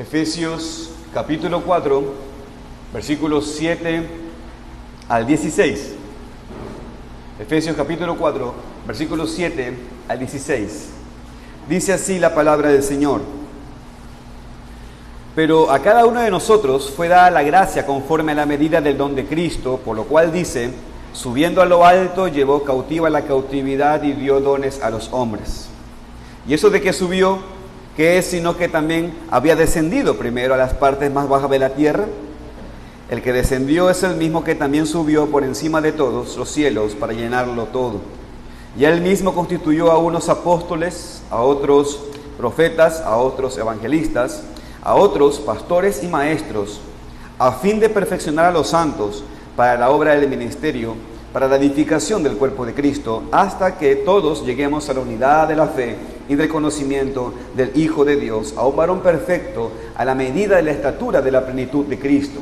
Efesios capítulo 4, versículos 7 al 16. Efesios capítulo 4, versículos 7 al 16. Dice así la palabra del Señor. Pero a cada uno de nosotros fue dada la gracia conforme a la medida del don de Cristo, por lo cual dice, subiendo a lo alto, llevó cautiva la cautividad y dio dones a los hombres. ¿Y eso de que subió? ¿Qué es sino que también había descendido primero a las partes más bajas de la tierra? El que descendió es el mismo que también subió por encima de todos los cielos para llenarlo todo. Y él mismo constituyó a unos apóstoles, a otros profetas, a otros evangelistas, a otros pastores y maestros, a fin de perfeccionar a los santos para la obra del ministerio, para la edificación del cuerpo de Cristo, hasta que todos lleguemos a la unidad de la fe y del conocimiento del Hijo de Dios, a un varón perfecto, a la medida de la estatura de la plenitud de Cristo,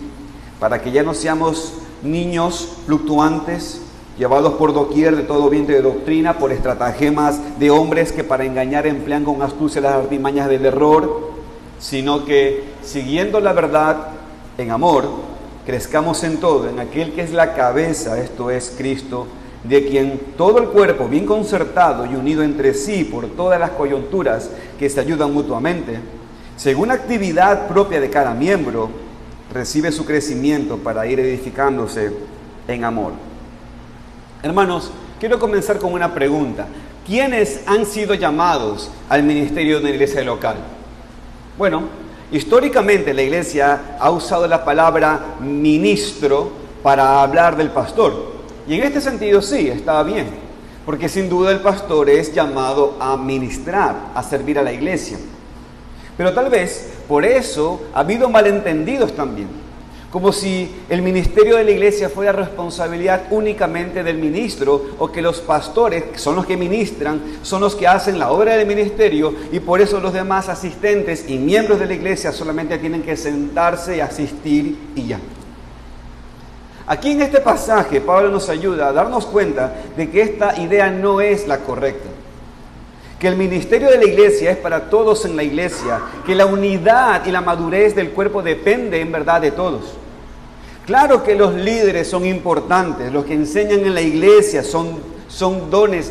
para que ya no seamos niños fluctuantes, llevados por doquier de todo viento de doctrina, por estratagemas de hombres que para engañar emplean con astucia las artimañas del error, sino que, siguiendo la verdad en amor, crezcamos en todo, en aquel que es la cabeza, esto es Cristo, de quien todo el cuerpo, bien concertado y unido entre sí por todas las coyunturas que se ayudan mutuamente, según actividad propia de cada miembro, recibe su crecimiento para ir edificándose en amor. Hermanos, quiero comenzar con una pregunta. ¿Quiénes han sido llamados al ministerio de una iglesia local? Bueno, históricamente la iglesia ha usado la palabra ministro para hablar del pastor. Y en este sentido sí, está bien, porque sin duda el pastor es llamado a ministrar, a servir a la iglesia. Pero tal vez por eso ha habido malentendidos también, como si el ministerio de la iglesia fuera responsabilidad únicamente del ministro, o que los pastores, que son los que ministran, son los que hacen la obra del ministerio, y por eso los demás asistentes y miembros de la iglesia solamente tienen que sentarse y asistir y ya. Aquí en este pasaje Pablo nos ayuda a darnos cuenta de que esta idea no es la correcta, que el ministerio de la iglesia es para todos en la iglesia, que la unidad y la madurez del cuerpo depende en verdad de todos. Claro que los líderes son importantes, los que enseñan en la iglesia son dones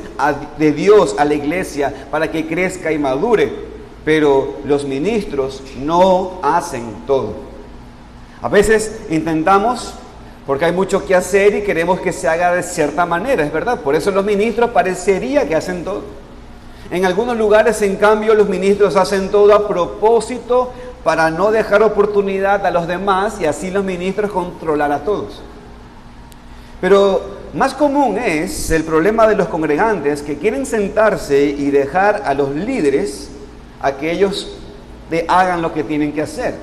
de Dios a la iglesia para que crezca y madure, pero los ministros no hacen todo. A veces intentamos, porque hay mucho que hacer y queremos que se haga de cierta manera, es verdad, por eso los ministros parecería que hacen todo. En algunos lugares, en cambio, los ministros hacen todo a propósito para no dejar oportunidad a los demás y así los ministros controlar a todos. Pero más común es el problema de los congregantes que quieren sentarse y dejar a los líderes a que ellos hagan lo que tienen que hacer.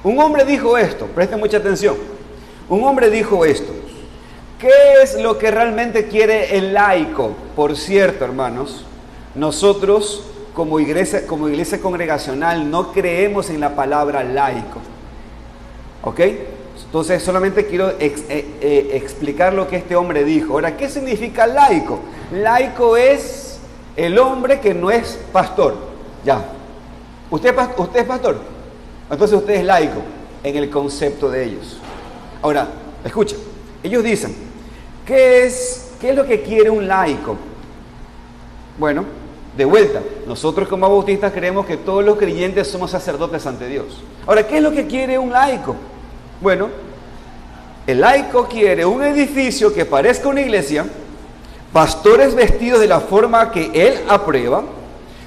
Un hombre dijo esto, presten mucha atención. Un hombre dijo esto: ¿qué es lo que realmente quiere el laico? Por cierto, hermanos, nosotros como iglesia congregacional no creemos en la palabra laico. ¿Ok? Entonces solamente quiero explicar lo que este hombre dijo. Ahora, ¿qué significa laico? Laico es el hombre que no es pastor. Ya. ¿Usted es pastor? Entonces usted es laico en el concepto de ellos. Ahora, escucha, ellos dicen, ¿qué es lo que quiere un laico? Bueno, de vuelta, nosotros como bautistas creemos que todos los creyentes somos sacerdotes ante Dios. Ahora, ¿qué es lo que quiere un laico? Bueno, el laico quiere un edificio que parezca una iglesia, pastores vestidos de la forma que él aprueba,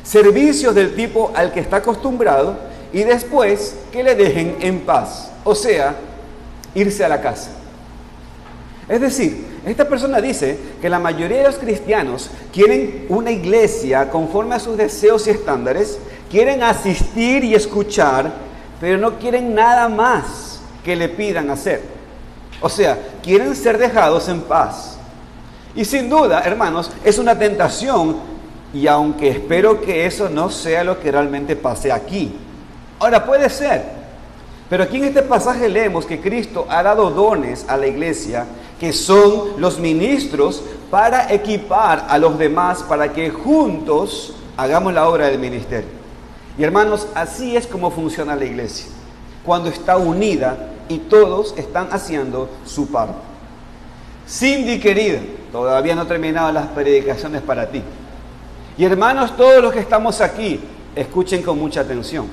servicios del tipo al que está acostumbrado y después que le dejen en paz. O sea, irse a la casa. Es decir, esta persona dice que la mayoría de los cristianos quieren una iglesia conforme a sus deseos y estándares, quieren asistir y escuchar, pero no quieren nada más que le pidan hacer. O sea, quieren ser dejados en paz. Y sin duda, hermanos, es una tentación, y aunque espero que eso no sea lo que realmente pase aquí. Ahora, puede ser. Pero aquí en este pasaje leemos que Cristo ha dado dones a la iglesia, que son los ministros, para equipar a los demás para que juntos hagamos la obra del ministerio. Y hermanos, así es como funciona la iglesia, cuando está unida y todos están haciendo su parte. Cindy querida, todavía no he terminado las predicaciones para ti. Y hermanos, todos los que estamos aquí, escuchen con mucha atención.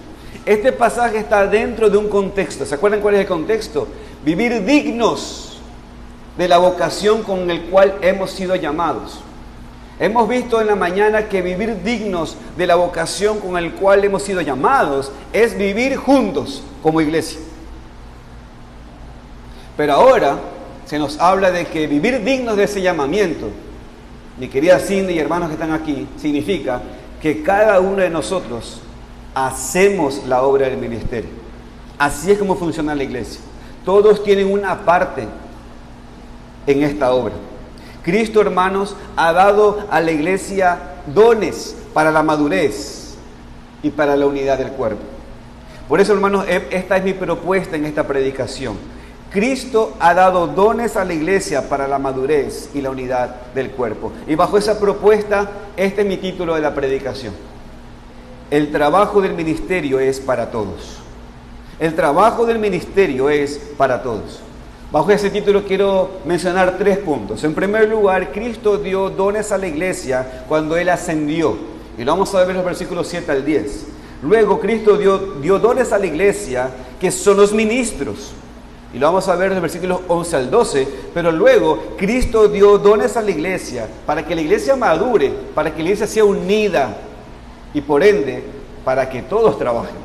Este pasaje está dentro de un contexto. ¿Se acuerdan cuál es el contexto? Vivir dignos de la vocación con el cual hemos sido llamados. Hemos visto en la mañana que vivir dignos de la vocación con el cual hemos sido llamados es vivir juntos como iglesia. Pero ahora se nos habla de que vivir dignos de ese llamamiento, mi querida Cindy y hermanos que están aquí, significa que cada uno de nosotros hacemos la obra del ministerio. Así es como funciona la iglesia. Todos tienen una parte en esta obra. Cristo, hermanos, ha dado a la iglesia dones para la madurez y para la unidad del cuerpo. Por eso, hermanos, esta es mi propuesta en esta predicación. Cristo ha dado dones a la iglesia para la madurez y la unidad del cuerpo. Y bajo esa propuesta, este es mi título de la predicación. El trabajo del ministerio es para todos. El trabajo del ministerio es para todos. Bajo ese título quiero mencionar 3 puntos. En primer lugar, Cristo dio dones a la iglesia cuando Él ascendió. Y lo vamos a ver en los versículos 7 al 10. Luego, Cristo dio dones a la iglesia que son los ministros. Y lo vamos a ver en los versículos 11 al 12. Pero luego, Cristo dio dones a la iglesia para que la iglesia madure, para que la iglesia sea unida y por ende, para que todos trabajen.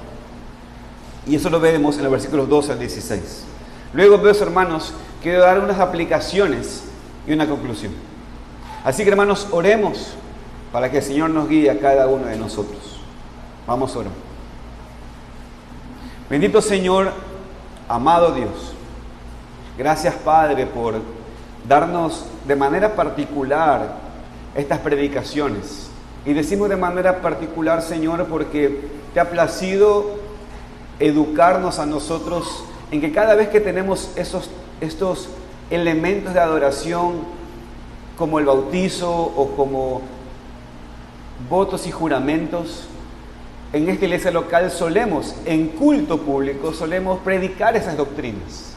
Y eso lo vemos en los versículos 12 al 16. Luego, pues, hermanos, quiero dar unas aplicaciones y una conclusión. Así que, hermanos, oremos para que el Señor nos guíe a cada uno de nosotros. Vamos a orar. Bendito Señor, amado Dios. Gracias, Padre, por darnos de manera particular estas predicaciones. Y decimos de manera particular, Señor, porque te ha placido educarnos a nosotros en que cada vez que tenemos estos elementos de adoración, como el bautizo o como votos y juramentos, en esta iglesia local solemos, en culto público, solemos predicar esas doctrinas.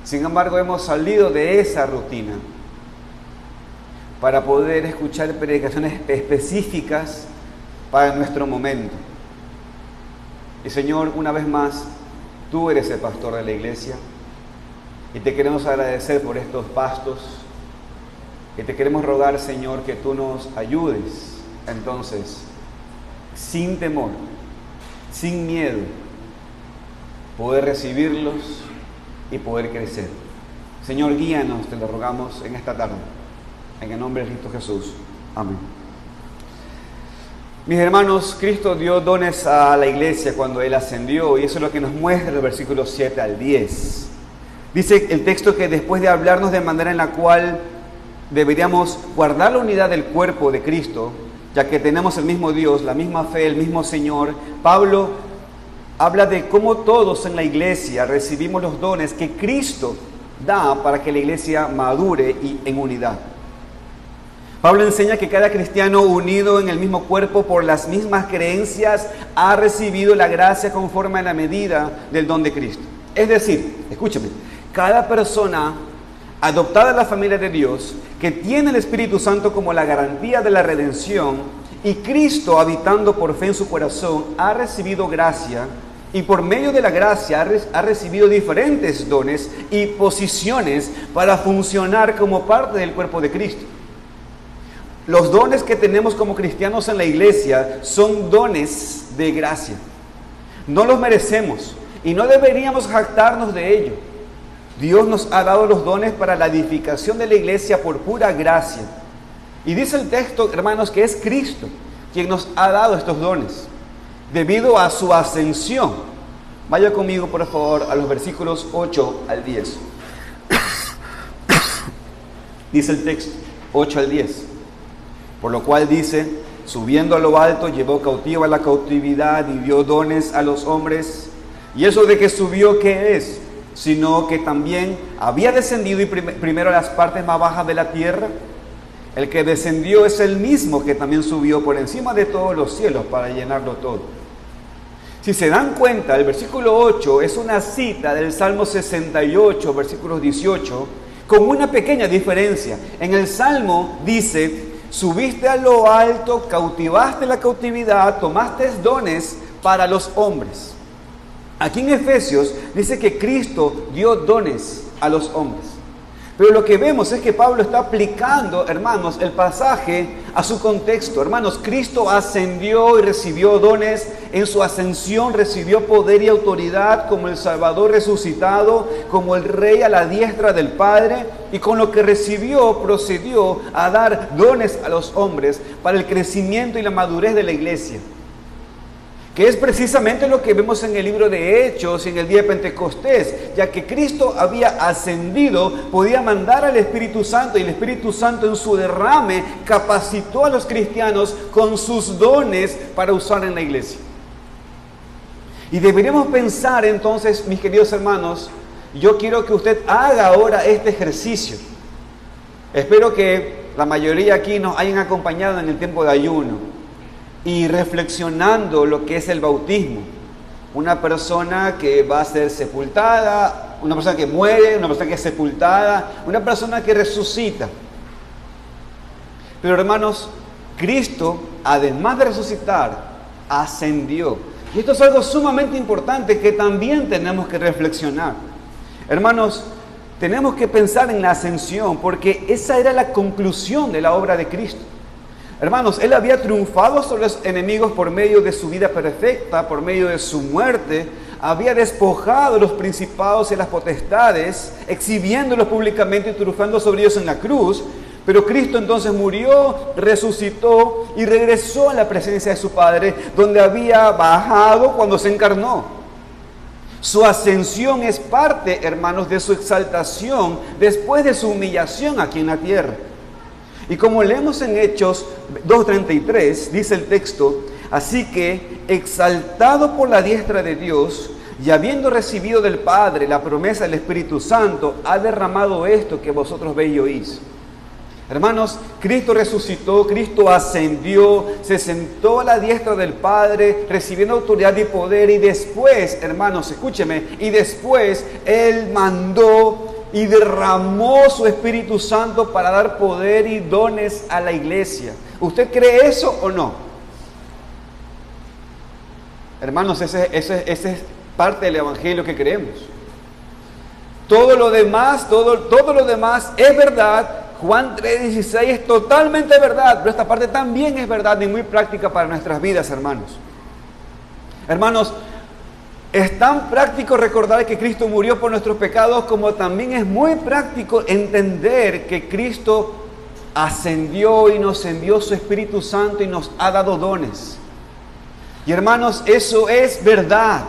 Sin embargo, hemos salido de esa rutina para poder escuchar predicaciones específicas para nuestro momento. Y Señor, una vez más, tú eres el pastor de la iglesia y te queremos agradecer por estos pastos y te queremos rogar, Señor, que tú nos ayudes entonces, sin temor, sin miedo, poder recibirlos y poder crecer. Señor, guíanos, te lo rogamos en esta tarde, en el nombre de Cristo Jesús. Amén. Mis hermanos, Cristo dio dones a la iglesia cuando Él ascendió, y eso es lo que nos muestra el versículo 7 al 10. Dice el texto que después de hablarnos de manera en la cual deberíamos guardar la unidad del cuerpo de Cristo, ya que tenemos el mismo Dios, la misma fe, el mismo Señor, Pablo habla de cómo todos en la iglesia recibimos los dones que Cristo da para que la iglesia madure y en unidad. Pablo enseña que cada cristiano unido en el mismo cuerpo por las mismas creencias ha recibido la gracia conforme a la medida del don de Cristo. Es decir, escúchame, cada persona adoptada a la familia de Dios, que tiene el Espíritu Santo como la garantía de la redención y Cristo habitando por fe en su corazón, ha recibido gracia y por medio de la gracia ha recibido diferentes dones y posiciones para funcionar como parte del cuerpo de Cristo. Los dones que tenemos como cristianos en la iglesia son dones de gracia. No los merecemos y no deberíamos jactarnos de ello. Dios nos ha dado los dones para la edificación de la iglesia por pura gracia. Y dice el texto, hermanos, que es Cristo quien nos ha dado estos dones, debido a su ascensión. Vaya conmigo, por favor, a los versículos 8 al 10. Dice el texto, 8 al 10. Por lo cual dice, subiendo a lo alto, llevó cautiva la cautividad y dio dones a los hombres. Y eso de que subió, ¿qué es? Sino que también había descendido y primero a las partes más bajas de la tierra. El que descendió es el mismo que también subió por encima de todos los cielos para llenarlo todo. Si se dan cuenta, el versículo 8 es una cita del Salmo 68, versículos 18, con una pequeña diferencia. En el Salmo dice: subiste a lo alto, cautivaste la cautividad, tomaste dones para los hombres. Aquí en Efesios dice que Cristo dio dones a los hombres. Pero lo que vemos es que Pablo está aplicando, hermanos, el pasaje a su contexto. Hermanos, Cristo ascendió y recibió dones. En su ascensión recibió poder y autoridad como el Salvador resucitado, como el Rey a la diestra del Padre. Y con lo que recibió, procedió a dar dones a los hombres para el crecimiento y la madurez de la iglesia. Que es precisamente lo que vemos en el libro de Hechos y en el día de Pentecostés, ya que Cristo había ascendido, podía mandar al Espíritu Santo, y el Espíritu Santo en su derrame capacitó a los cristianos con sus dones para usar en la iglesia. Y deberíamos pensar entonces, mis queridos hermanos, yo quiero que usted haga ahora este ejercicio. Espero que la mayoría aquí nos hayan acompañado en el tiempo de ayuno y reflexionando lo que es el bautismo. Una persona que va a ser sepultada, una persona que muere, una persona que es sepultada, una persona que resucita. Pero hermanos, Cristo, además de resucitar, ascendió. Y esto es algo sumamente importante que también tenemos que reflexionar. Hermanos, tenemos que pensar en la ascensión, porque esa era la conclusión de la obra de Cristo. Hermanos, Él había triunfado sobre los enemigos por medio de su vida perfecta, por medio de su muerte. Había despojado los principados y las potestades, exhibiéndolos públicamente y triunfando sobre ellos en la cruz. Pero Cristo entonces murió, resucitó y regresó a la presencia de su Padre, donde había bajado cuando se encarnó. Su ascensión es parte, hermanos, de su exaltación después de su humillación aquí en la tierra. Y como leemos en Hechos 2:33, dice el texto: así que, exaltado por la diestra de Dios, y habiendo recibido del Padre la promesa del Espíritu Santo, ha derramado esto que vosotros veis y oís. Hermanos, Cristo resucitó, Cristo ascendió, se sentó a la diestra del Padre, recibiendo autoridad y poder, y después, hermanos, escúcheme, y después Él mandó y derramó su Espíritu Santo para dar poder y dones a la iglesia. ¿Usted cree eso o no? Hermanos, ese es parte del Evangelio que creemos. Todo lo demás es verdad. Juan 3:16 es totalmente verdad, pero esta parte también es verdad y muy práctica para nuestras vidas, hermanos. Hermanos, es tan práctico recordar que Cristo murió por nuestros pecados, como también es muy práctico entender que Cristo ascendió y nos envió su Espíritu Santo y nos ha dado dones. Y hermanos, eso es verdad.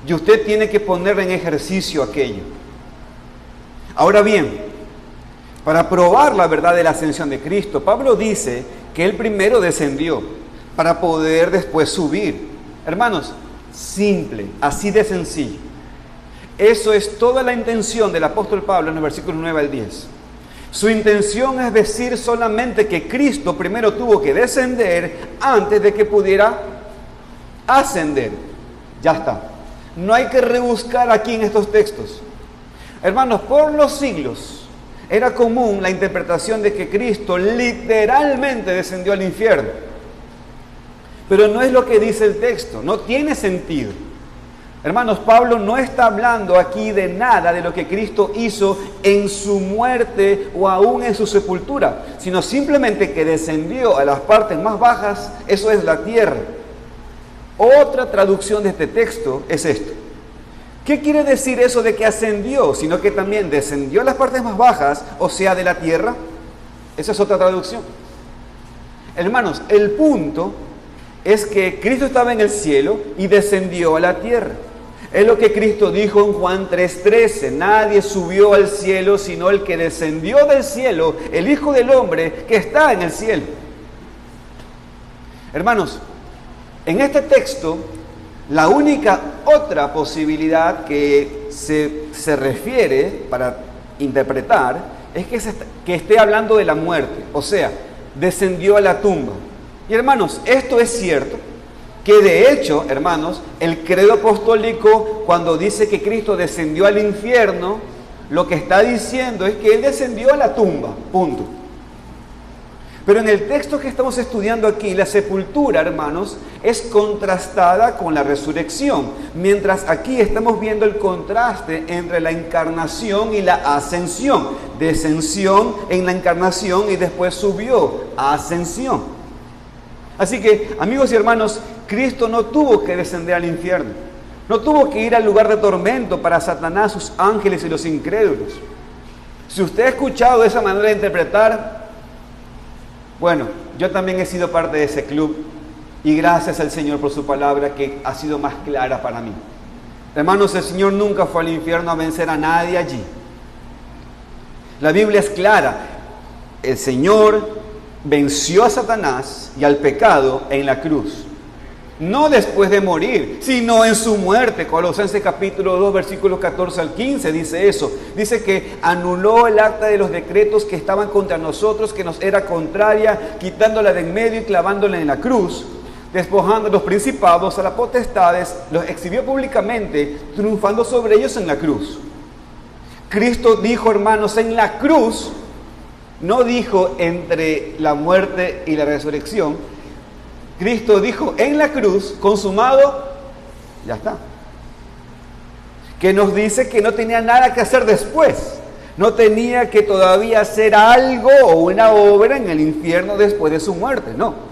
Y usted tiene que poner en ejercicio aquello. Ahora bien, para probar la verdad de la ascensión de Cristo, Pablo dice que Él primero descendió para poder después subir. Hermanos, simple, así de sencillo. Eso es toda la intención del apóstol Pablo en el versículo 9 al 10. Su intención es decir solamente que Cristo primero tuvo que descender antes de que pudiera ascender. Ya está. No hay que rebuscar aquí en estos textos. Hermanos, por los siglos era común la interpretación de que Cristo literalmente descendió al infierno. Pero no es lo que dice el texto, no tiene sentido. Hermanos, Pablo no está hablando aquí de nada de lo que Cristo hizo en su muerte o aún en su sepultura, sino simplemente que descendió a las partes más bajas, eso es la tierra. Otra traducción de este texto es esto. ¿Qué quiere decir eso de que ascendió? Sino que también descendió a las partes más bajas, o sea, de la tierra. Esa es otra traducción. Hermanos, el punto es que Cristo estaba en el cielo y descendió a la tierra. Es lo que Cristo dijo en Juan 3:13. Nadie subió al cielo sino el que descendió del cielo, el Hijo del Hombre que está en el cielo. Hermanos, en este texto, la única otra posibilidad que se refiere para interpretar es que esté hablando de la muerte, o sea, descendió a la tumba. Y hermanos, esto es cierto, que de hecho, hermanos, el credo apostólico cuando dice que Cristo descendió al infierno, lo que está diciendo es que Él descendió a la tumba, punto. Pero en el texto que estamos estudiando aquí, la sepultura, hermanos, es contrastada con la resurrección, mientras aquí estamos viendo el contraste entre la encarnación y la ascensión. Descensión en la encarnación y después subió a ascensión. Así que, amigos y hermanos, Cristo no tuvo que descender al infierno, no tuvo que ir al lugar de tormento para Satanás, sus ángeles y los incrédulos. Si usted ha escuchado esa manera de interpretar, bueno, yo también he sido parte de ese club y gracias al Señor por su palabra que ha sido más clara para mí. Hermanos, el Señor nunca fue al infierno a vencer a nadie allí. La Biblia es clara. El Señor venció a Satanás y al pecado en la cruz. No después de morir, sino en su muerte. Colosenses capítulo 2, versículos 14 al 15 dice eso. Dice que anuló el acta de los decretos que estaban contra nosotros, que nos era contraria, quitándola de en medio y clavándola en la cruz, despojando a los principados, a las potestades, los exhibió públicamente, triunfando sobre ellos en la cruz. Cristo dijo, hermanos, en la cruz, no dijo entre la muerte y la resurrección. Cristo dijo en la cruz, consumado, ya está. Que nos dice que no tenía nada que hacer después. No tenía que todavía hacer algo o una obra en el infierno después de su muerte, no.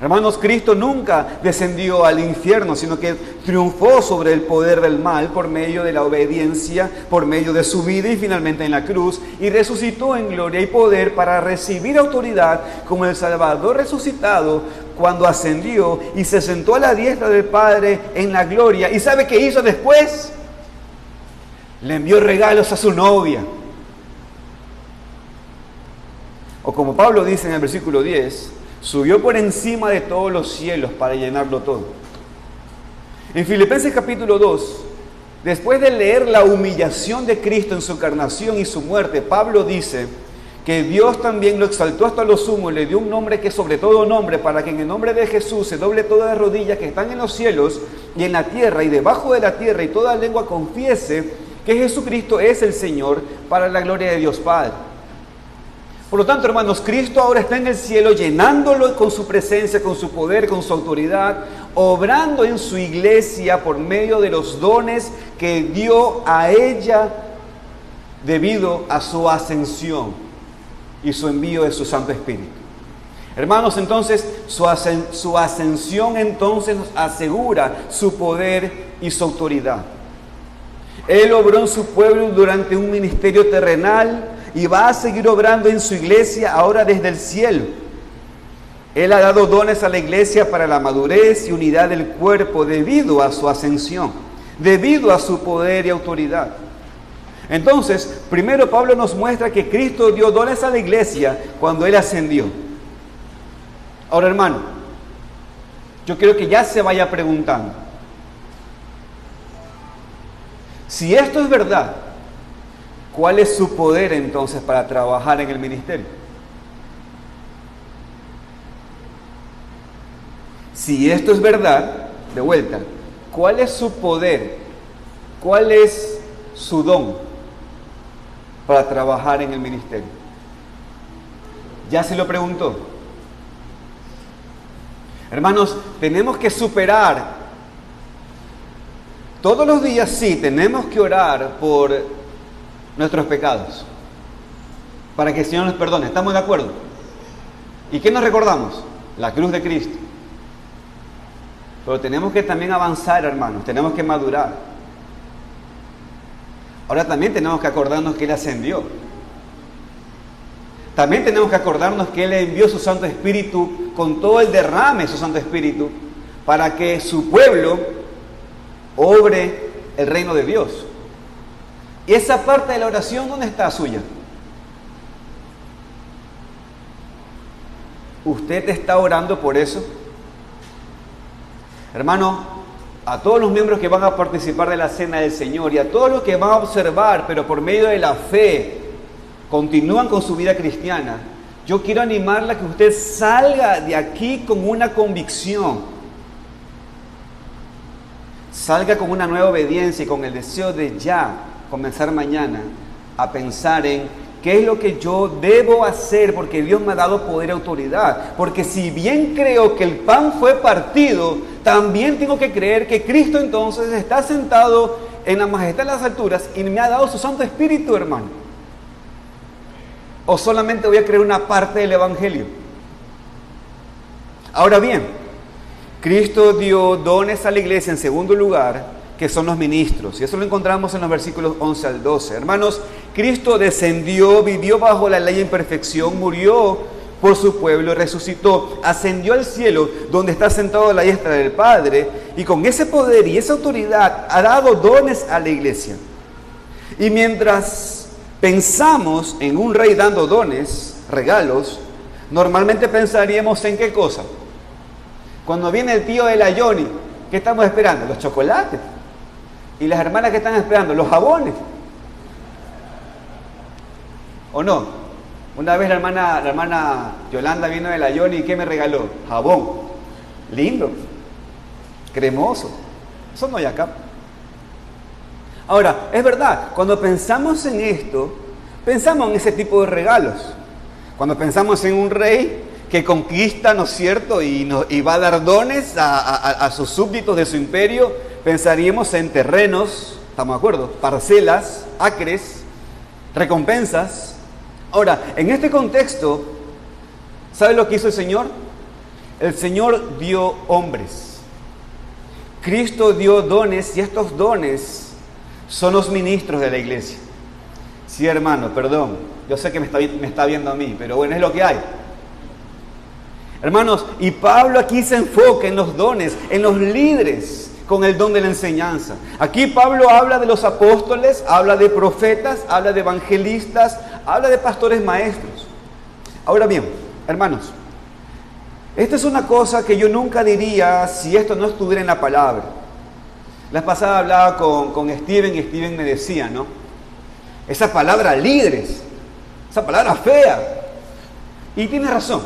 Hermanos, Cristo nunca descendió al infierno, sino que triunfó sobre el poder del mal por medio de la obediencia, por medio de su vida y finalmente en la cruz, y resucitó en gloria y poder para recibir autoridad como el Salvador resucitado cuando ascendió y se sentó a la diestra del Padre en la gloria. ¿Y sabe qué hizo después? Le envió regalos a su novia. O como Pablo dice en el versículo 10, subió por encima de todos los cielos para llenarlo todo. En Filipenses capítulo 2, después de leer la humillación de Cristo en su encarnación y su muerte, Pablo dice que Dios también lo exaltó hasta lo sumo y le dio un nombre que es sobre todo nombre, para que en el nombre de Jesús se doble todas las rodillas que están en los cielos y en la tierra y debajo de la tierra, y toda lengua confiese que Jesucristo es el Señor, para la gloria de Dios Padre. Por lo tanto, hermanos, Cristo ahora está en el cielo, llenándolo con su presencia, con su poder, con su autoridad, obrando en su iglesia por medio de los dones que dio a ella debido a su ascensión y su envío de su Santo Espíritu. Hermanos, entonces, su ascensión entonces nos asegura su poder y su autoridad. Él obró en su pueblo durante un ministerio terrenal y va a seguir obrando en su iglesia ahora desde el cielo. Él ha dado dones a la iglesia para la madurez y unidad del cuerpo debido a su ascensión, debido a su poder y autoridad. Entonces, primero Pablo nos muestra que Cristo dio dones a la iglesia cuando Él ascendió. Ahora, hermano, yo quiero que ya se vaya preguntando, si esto es verdad, ¿cuál es su poder entonces para trabajar en el ministerio? Si esto es verdad, de vuelta, ¿cuál es su poder? ¿Cuál es su don para trabajar en el ministerio? ¿Ya se lo preguntó? Hermanos, tenemos que superar. Todos los días sí, tenemos que orar por nuestros pecados, para que el Señor nos perdone. ¿Estamos de acuerdo? ¿Y qué nos recordamos? La cruz de Cristo. Pero tenemos que también avanzar, hermanos, tenemos que madurar. Ahora también tenemos que acordarnos que Él ascendió. También tenemos que acordarnos que Él envió su Santo Espíritu con todo el derrame de su Santo Espíritu para que su pueblo obre el reino de Dios. Y esa parte de la oración, ¿dónde está suya? ¿Usted está orando por eso? Hermano, a todos los miembros que van a participar de la cena del Señor y a todos los que van a observar, pero por medio de la fe, continúan con su vida cristiana, yo quiero animarla a que usted salga de aquí con una convicción. Salga con una nueva obediencia y con el deseo de ya comenzar mañana a pensar en qué es lo que yo debo hacer, porque Dios me ha dado poder y autoridad. Porque si bien creo que el pan fue partido, también tengo que creer que Cristo entonces está sentado en la majestad de las alturas y me ha dado su Santo Espíritu, hermano. ¿O solamente voy a creer una parte del Evangelio? Ahora bien, Cristo dio dones a la iglesia en segundo lugar, que son los ministros. Y eso lo encontramos en los versículos 11 al 12. Hermanos, Cristo descendió, vivió bajo la ley en perfección, murió por su pueblo, resucitó, ascendió al cielo, donde está sentado a la diestra del Padre, y con ese poder y esa autoridad ha dado dones a la iglesia. Y mientras pensamos en un rey dando dones, regalos, normalmente pensaríamos en qué cosa. Cuando viene el tío de la Yoni, ¿qué estamos esperando? Los chocolates. Y las hermanas que están esperando, los jabones. ¿O no? Una vez la hermana Yolanda vino de la Yoni y ¿qué me regaló? Jabón. Lindo. Cremoso. Eso no hay acá. Ahora, es verdad, cuando pensamos en esto, pensamos en ese tipo de regalos. Cuando pensamos en un rey que conquista, ¿no es cierto? Y va a dar dones a sus súbditos de su imperio, pensaríamos en terrenos, ¿estamos de acuerdo? Parcelas, acres, recompensas. Ahora, en este contexto, ¿sabe lo que hizo el Señor? El Señor dio hombres. Cristo dio dones y estos dones son los ministros de la iglesia. Sí, hermano, perdón. Yo sé que me está viendo a mí, pero bueno, es lo que hay. Hermanos, y Pablo aquí se enfoca en los dones, en los líderes con el don de la enseñanza. Aquí Pablo habla de los apóstoles, habla de profetas, habla de evangelistas, habla de pastores maestros. Ahora bien, hermanos, esta es una cosa que yo nunca diría si esto no estuviera en la palabra. La vez pasada hablaba con Steven y Steven me decía, ¿no? Esa palabra líderes, esa palabra fea. Y tiene razón.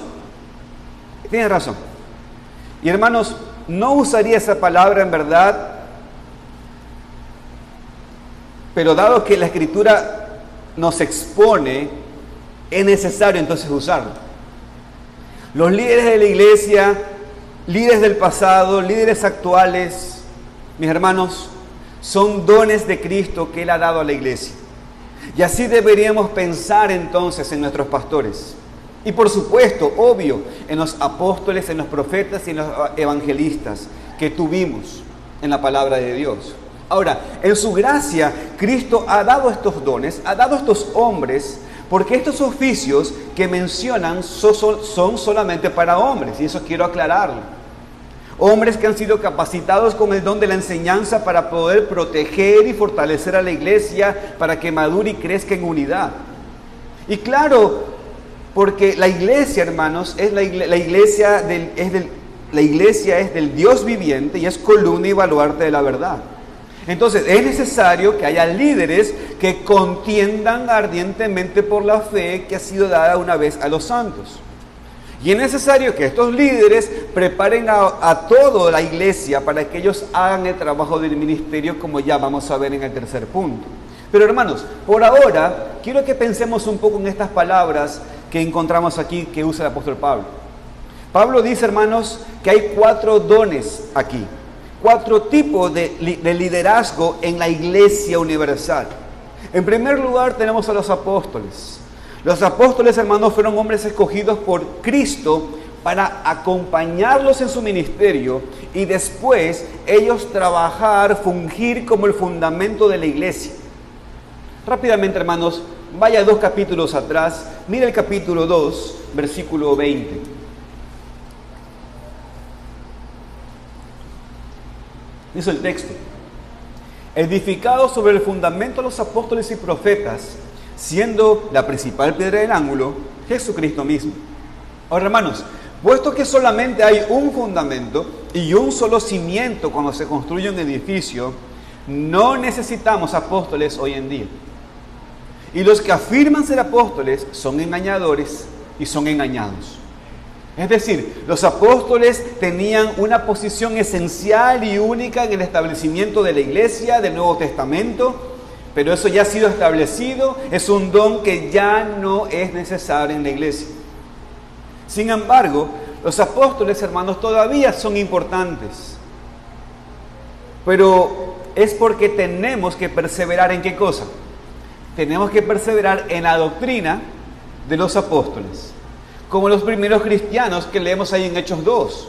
Tiene razón. Y hermanos, no usaría esa palabra en verdad, pero dado que la Escritura nos expone, es necesario entonces usarlo. Los líderes de la iglesia, líderes del pasado, líderes actuales, mis hermanos, son dones de Cristo que Él ha dado a la iglesia. Y así deberíamos pensar entonces en nuestros pastores. Y por supuesto, obvio, en los apóstoles, en los profetas y en los evangelistas que tuvimos en la palabra de Dios. Ahora, en su gracia, Cristo ha dado estos dones, ha dado estos hombres, porque estos oficios que mencionan son solamente para hombres, y eso quiero aclararlo. Hombres que han sido capacitados con el don de la enseñanza para poder proteger y fortalecer a la iglesia, para que madure y crezca en unidad. Y claro, porque la iglesia, hermanos, es la iglesia es del Dios viviente y es columna y baluarte de la verdad. Entonces, es necesario que haya líderes que contiendan ardientemente por la fe que ha sido dada una vez a los santos. Y es necesario que estos líderes preparen a toda la iglesia para que ellos hagan el trabajo del ministerio, como ya vamos a ver en el tercer punto. Pero hermanos, por ahora, quiero que pensemos un poco en estas palabras que encontramos aquí que usa el apóstol Pablo. Pablo dice, hermanos, que hay 4 dones aquí, 4 tipos de liderazgo en la iglesia universal. En primer lugar tenemos a los apóstoles. Los apóstoles, hermanos, fueron hombres escogidos por Cristo para acompañarlos en su ministerio y después ellos trabajar, fungir como el fundamento de la iglesia. Rápidamente, hermanos, vaya 2 capítulos atrás, mira el capítulo 2, versículo 20. Dice el texto: edificado sobre el fundamento de los apóstoles y profetas, siendo la principal piedra del ángulo Jesucristo mismo. Ahora, hermanos, puesto que solamente hay un fundamento y un solo cimiento cuando se construye un edificio, no necesitamos apóstoles hoy en día. Y los que afirman ser apóstoles son engañadores y son engañados. Es decir, los apóstoles tenían una posición esencial y única en el establecimiento de la iglesia del Nuevo Testamento, pero eso ya ha sido establecido, es un don que ya no es necesario en la iglesia. Sin embargo, los apóstoles, hermanos, todavía son importantes, pero es porque tenemos que perseverar ¿en qué cosa? Tenemos que perseverar en la doctrina de los apóstoles, como los primeros cristianos que leemos ahí en Hechos 2.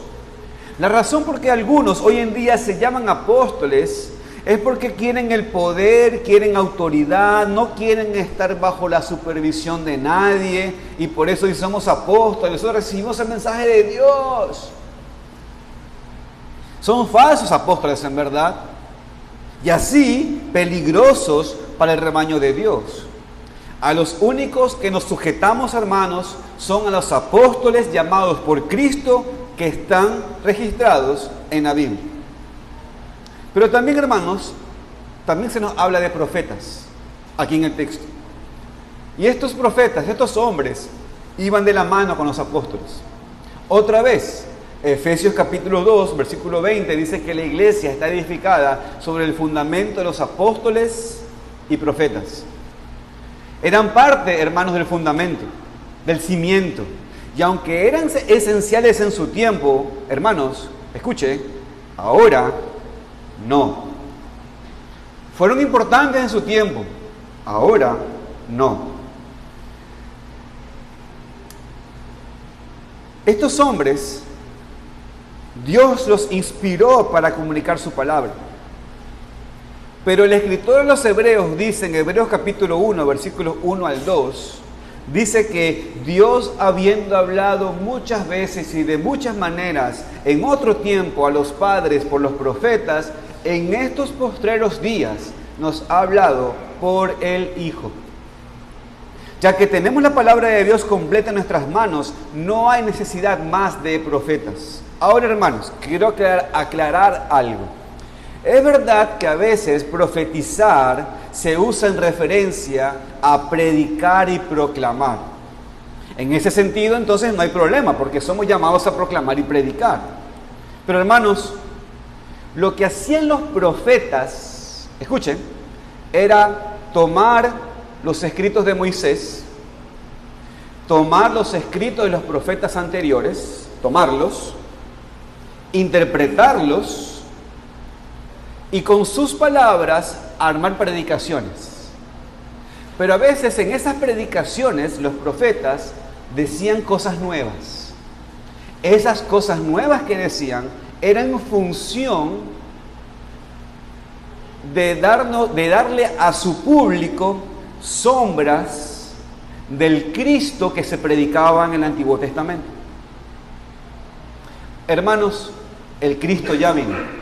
La razón por qué algunos hoy en día se llaman apóstoles es porque quieren el poder, quieren autoridad, no quieren estar bajo la supervisión de nadie, y por eso si somos apóstoles, nosotros recibimos el mensaje de Dios. Son falsos apóstoles en verdad, y así peligrosos para el rebaño de Dios. A los únicos que nos sujetamos, hermanos, son a los apóstoles llamados por Cristo que están registrados en la Biblia. Pero también, hermanos, también se nos habla de profetas aquí en el texto. Y estos profetas, estos hombres, iban de la mano con los apóstoles. Otra vez, Efesios capítulo 2, versículo 20, dice que la iglesia está edificada sobre el fundamento de los apóstoles y profetas. Eran parte, hermanos, del fundamento, del cimiento. Y aunque eran esenciales en su tiempo, hermanos, escuche, ahora no. Fueron importantes en su tiempo, ahora no. Estos hombres, Dios los inspiró para comunicar su palabra. Pero el escritor de los Hebreos dice en Hebreos capítulo 1, versículos 1 al 2, dice que Dios, habiendo hablado muchas veces y de muchas maneras en otro tiempo a los padres por los profetas, en estos postreros días nos ha hablado por el Hijo. Ya que tenemos la palabra de Dios completa en nuestras manos, no hay necesidad más de profetas. Ahora, hermanos, quiero aclarar algo. Es verdad que a veces profetizar se usa en referencia a predicar y proclamar. En ese sentido, entonces, no hay problema, porque somos llamados a proclamar y predicar. Pero, hermanos, lo que hacían los profetas, escuchen, era tomar los escritos de Moisés, tomar los escritos de los profetas anteriores, tomarlos, interpretarlos, y con sus palabras armar predicaciones. Pero a veces en esas predicaciones los profetas decían cosas nuevas. Esas cosas nuevas que decían eran en función de darle a su público sombras del Cristo que se predicaba en el Antiguo Testamento. Hermanos, el Cristo ya vino.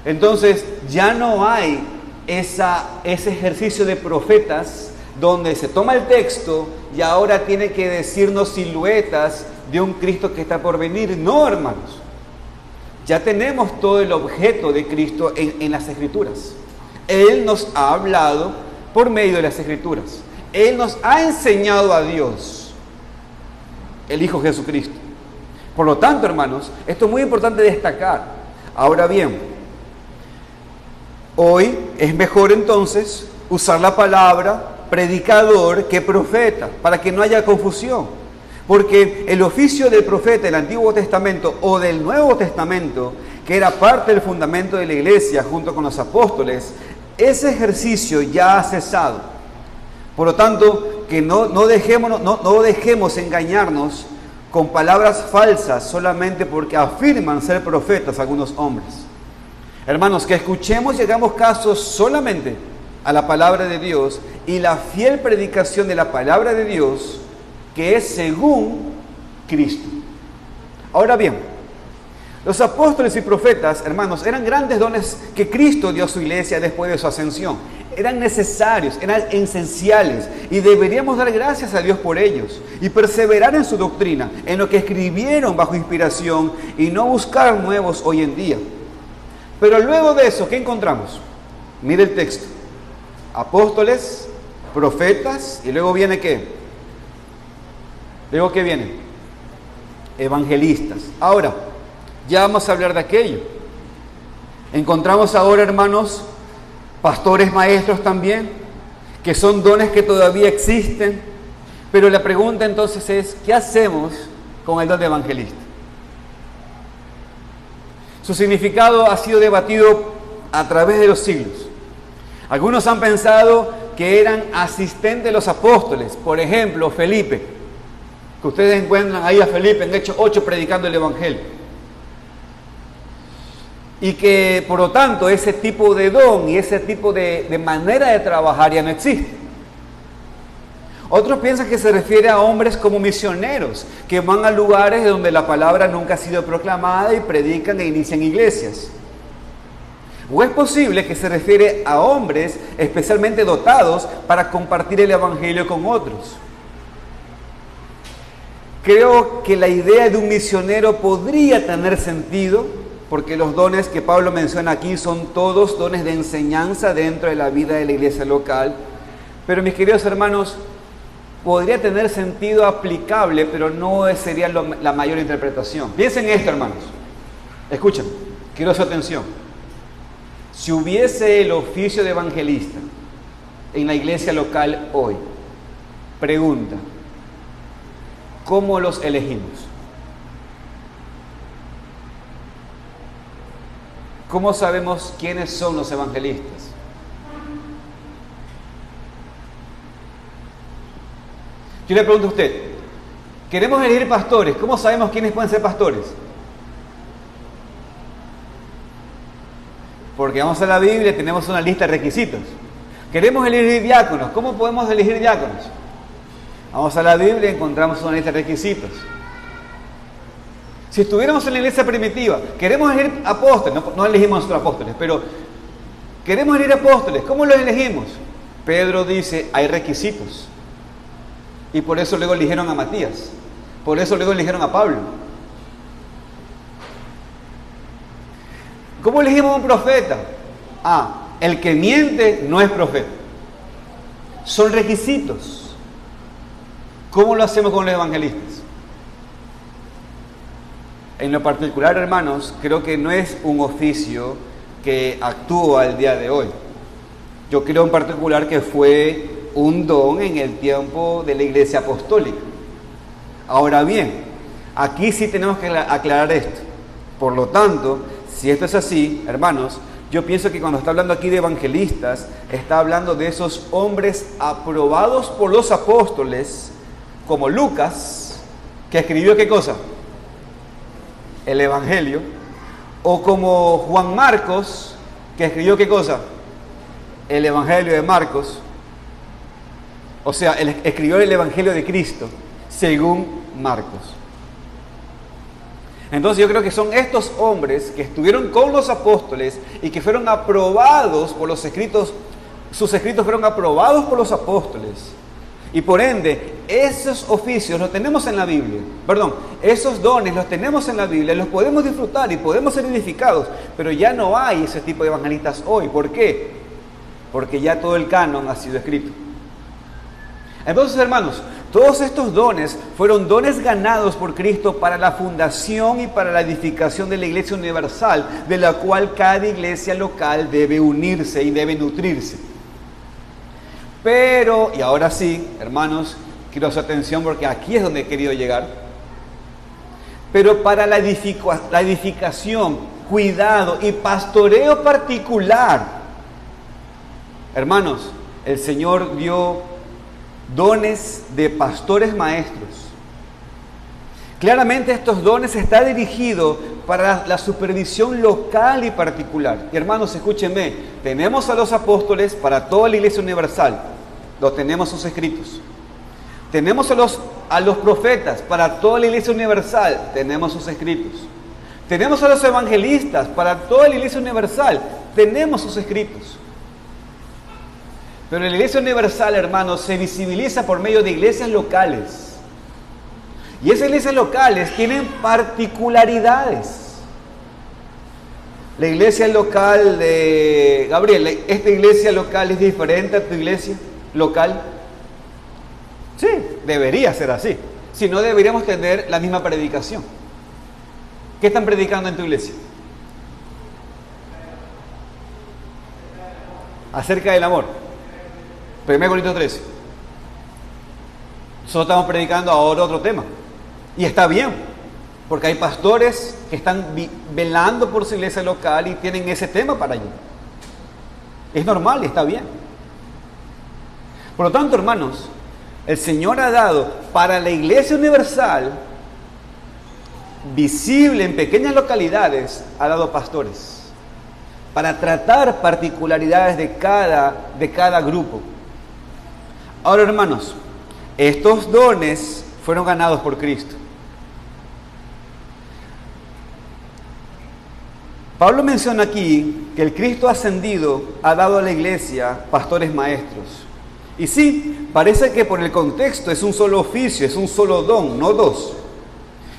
Entonces ya no hay ese ejercicio de profetas donde se toma el texto y ahora tiene que decirnos siluetas de un Cristo que está por venir. No, hermanos. Ya tenemos todo el objeto de Cristo en las Escrituras. Él nos ha hablado por medio de las Escrituras. Él nos ha enseñado a Dios, el Hijo Jesucristo. Por lo tanto, hermanos, esto es muy importante destacar. Ahora bien, hoy es mejor entonces usar la palabra predicador que profeta, para que no haya confusión. Porque el oficio del profeta del Antiguo Testamento o del Nuevo Testamento, que era parte del fundamento de la iglesia junto con los apóstoles, ese ejercicio ya ha cesado. Por lo tanto, que no dejemos engañarnos con palabras falsas solamente porque afirman ser profetas algunos hombres. Hermanos, que escuchemos y hagamos caso solamente a la palabra de Dios y la fiel predicación de la palabra de Dios, que es según Cristo. Ahora bien, los apóstoles y profetas, hermanos, eran grandes dones que Cristo dio a su iglesia después de su ascensión. Eran necesarios, eran esenciales y deberíamos dar gracias a Dios por ellos y perseverar en su doctrina, en lo que escribieron bajo inspiración y no buscar nuevos hoy en día. Pero luego de eso, ¿qué encontramos? Mire el texto. Apóstoles, profetas, y luego viene ¿qué? Luego ¿qué viene? Evangelistas. Ahora, ya vamos a hablar de aquello. Encontramos ahora, hermanos, pastores maestros también, que son dones que todavía existen, pero la pregunta entonces es, ¿qué hacemos con el don de evangelista? Su significado ha sido debatido a través de los siglos. Algunos han pensado que eran asistentes de los apóstoles, por ejemplo, Felipe, que ustedes encuentran ahí a Felipe en Hechos 8 predicando el evangelio. Y que por lo tanto ese tipo de don y ese tipo de manera de trabajar ya no existe. Otros piensan que se refiere a hombres como misioneros, que van a lugares donde la palabra nunca ha sido proclamada y predican e inician iglesias. O es posible que se refiere a hombres especialmente dotados para compartir el evangelio con otros. Creo que la idea de un misionero podría tener sentido, porque los dones que Pablo menciona aquí son todos dones de enseñanza dentro de la vida de la iglesia local. Pero mis queridos hermanos, podría tener sentido aplicable, pero no sería la mayor interpretación. Piensen en esto, hermanos. Escuchen, quiero su atención. Si hubiese el oficio de evangelista en la iglesia local hoy, pregunta, ¿cómo los elegimos? ¿Cómo sabemos quiénes son los evangelistas? Yo le pregunto a usted, queremos elegir pastores, ¿cómo sabemos quiénes pueden ser pastores? Porque vamos a la Biblia y tenemos una lista de requisitos. Queremos elegir diáconos, ¿cómo podemos elegir diáconos? Vamos a la Biblia y encontramos una lista de requisitos. Si estuviéramos en la iglesia primitiva, queremos elegir apóstoles, no elegimos a nuestros apóstoles, pero queremos elegir apóstoles, ¿cómo los elegimos? Pedro dice, hay requisitos. Y por eso luego eligieron a Matías, por eso luego eligieron a Pablo. ¿Cómo elegimos a un profeta? El que miente no es profeta. Son requisitos. ¿Cómo lo hacemos con los evangelistas? En lo particular, hermanos, creo que no es un oficio que actúa el día de hoy. Yo creo en particular que fue un don en el tiempo de la iglesia apostólica. Ahora bien, aquí sí tenemos que aclarar esto. Por lo tanto, si esto es así, hermanos, yo pienso que cuando está hablando aquí de evangelistas, está hablando de esos hombres aprobados por los apóstoles, como Lucas, que escribió ¿qué cosa? El Evangelio, o como Juan Marcos, que escribió ¿qué cosa? El Evangelio de Marcos. O sea, él escribió el Evangelio de Cristo, según Marcos. Entonces yo creo que son estos hombres que estuvieron con los apóstoles y que fueron aprobados por los escritos, sus escritos fueron aprobados por los apóstoles. Y por ende, esos oficios los tenemos en la Biblia, esos dones los tenemos en la Biblia, los podemos disfrutar y podemos ser edificados, pero ya no hay ese tipo de evangelistas hoy. ¿Por qué? Porque ya todo el canon ha sido escrito. Entonces, hermanos, todos estos dones fueron dones ganados por Cristo para la fundación y para la edificación de la iglesia universal, de la cual cada iglesia local debe unirse y debe nutrirse. Pero, y ahora sí, hermanos, quiero su atención porque aquí es donde he querido llegar. Pero para la edificación, cuidado y pastoreo particular, hermanos, el Señor dio dones de pastores maestros. Claramente estos dones están dirigidos para la supervisión local y particular. Y hermanos, escúchenme, tenemos a los apóstoles para toda la iglesia universal, los tenemos sus escritos. Tenemos a los profetas para toda la iglesia universal, tenemos sus escritos. Tenemos a los evangelistas para toda la iglesia universal, tenemos sus escritos. Pero la iglesia universal, hermanos, se visibiliza por medio de iglesias locales. Y esas iglesias locales tienen particularidades. La iglesia local de Gabriel, ¿esta iglesia local es diferente a tu iglesia? local? Sí, debería ser así. Si no, deberíamos tener la misma predicación. ¿Qué están predicando en tu iglesia? Acerca del amor. 1 Corintios 13. Nosotros estamos predicando ahora otro tema. Y está bien, porque hay pastores que están velando por su iglesia local y tienen ese tema para ellos. Es normal y está bien. Por lo tanto, hermanos, el Señor ha dado para la iglesia universal, visible en pequeñas localidades, ha dado pastores para tratar particularidades de cada grupo. Ahora, hermanos, estos dones fueron ganados por Cristo. Pablo menciona aquí que el Cristo ascendido ha dado a la iglesia pastores maestros. Y sí, parece que por el contexto es un solo oficio, es un solo don, no dos.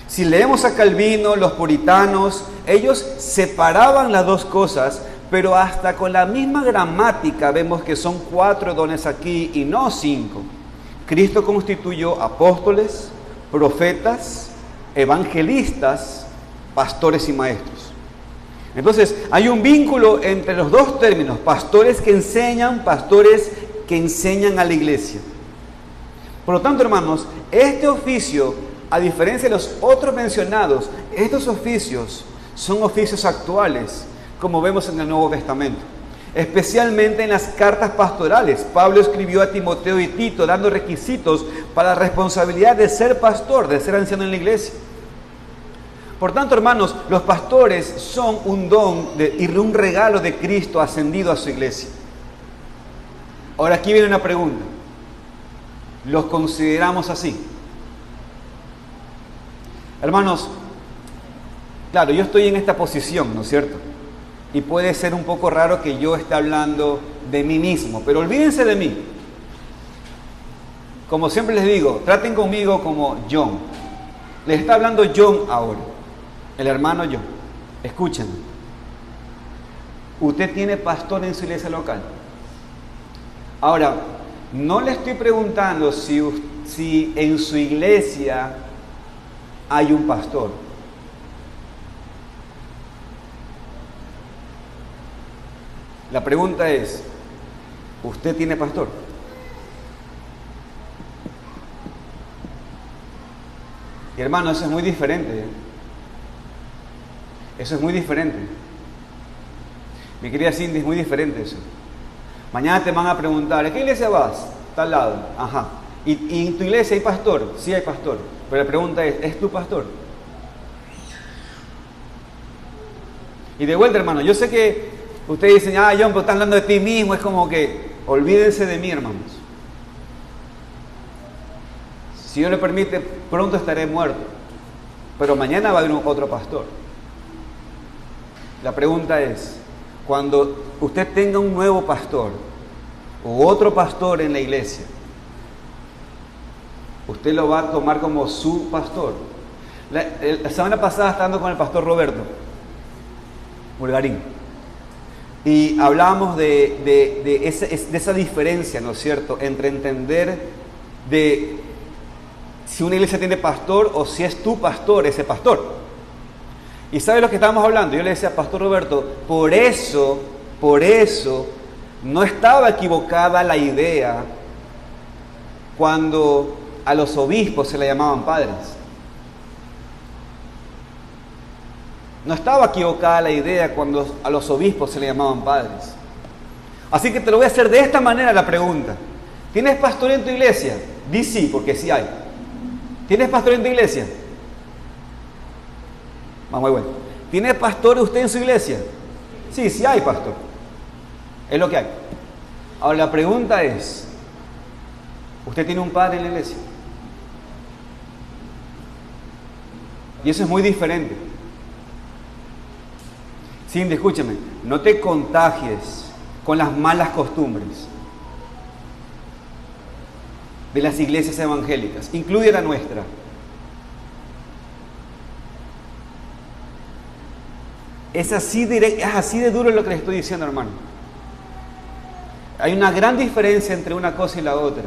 Si leemos a Calvino, los puritanos, ellos separaban las dos cosas, pero hasta con la misma gramática vemos que son 4 dones aquí y no 5. Cristo constituyó apóstoles, profetas, evangelistas, pastores y maestros. Entonces, hay un vínculo entre los dos términos, pastores que enseñan a la iglesia. Por lo tanto, hermanos, este oficio, a diferencia de los otros mencionados, estos oficios son oficios actuales, como vemos en el Nuevo Testamento. Especialmente en las cartas pastorales. Pablo escribió a Timoteo y Tito dando requisitos para la responsabilidad de ser pastor, de ser anciano en la iglesia. Por tanto, hermanos, los pastores son un don y un regalo de Cristo ascendido a su iglesia. Ahora aquí viene una pregunta. ¿Los consideramos así? Hermanos, claro, yo estoy en esta posición, ¿no es cierto? Y puede ser un poco raro que yo esté hablando de mí mismo, pero olvídense de mí. Como siempre les digo, traten conmigo como John. Les está hablando John ahora, el hermano John. Escúchenme. Usted tiene pastor en su iglesia local. Ahora, no le estoy preguntando si en su iglesia hay un pastor. La pregunta es, ¿usted tiene pastor? Y hermano, eso es muy diferente, ¿eh? Eso es muy diferente. Mi querida Cindy, es muy diferente eso. Mañana te van a preguntar, ¿a qué iglesia vas? Tal lado. Ajá. ¿Y en tu iglesia hay pastor? Sí hay pastor. Pero la pregunta ¿es tu pastor? Y de vuelta, hermano, yo sé que ustedes dicen, John, pero estás hablando de ti mismo. Es como que, olvídense de mí, hermanos. Si Dios le permite, pronto estaré muerto. Pero mañana va a haber otro pastor. La pregunta es, cuando usted tenga un nuevo pastor o otro pastor en la iglesia, ¿usted lo va a tomar como su pastor? La semana pasada estaba con el pastor Roberto Bulgarín y hablábamos de esa diferencia, ¿no es cierto?, entre entender de si una iglesia tiene pastor o si es tu pastor, ese pastor. ¿Y sabe lo que estábamos hablando? Yo le decía, pastor Roberto, por eso, no estaba equivocada la idea cuando a los obispos se le llamaban padres. No estaba equivocada la idea cuando a los obispos se le llamaban padres. Así que te lo voy a hacer de esta manera la pregunta. ¿Tienes pastor en tu iglesia? Di sí, porque sí hay. ¿Tienes pastor en tu iglesia? Muy bueno. ¿Tiene pastor usted en su iglesia? Sí, sí hay pastor. Es lo que hay. Ahora la pregunta es, ¿usted tiene un padre en la iglesia? Y eso es muy diferente. Cindy, escúchame, no te contagies con las malas costumbres de las iglesias evangélicas, incluye la nuestra. Es así de duro lo que les estoy diciendo, hermano. Hay una gran diferencia entre una cosa y la otra.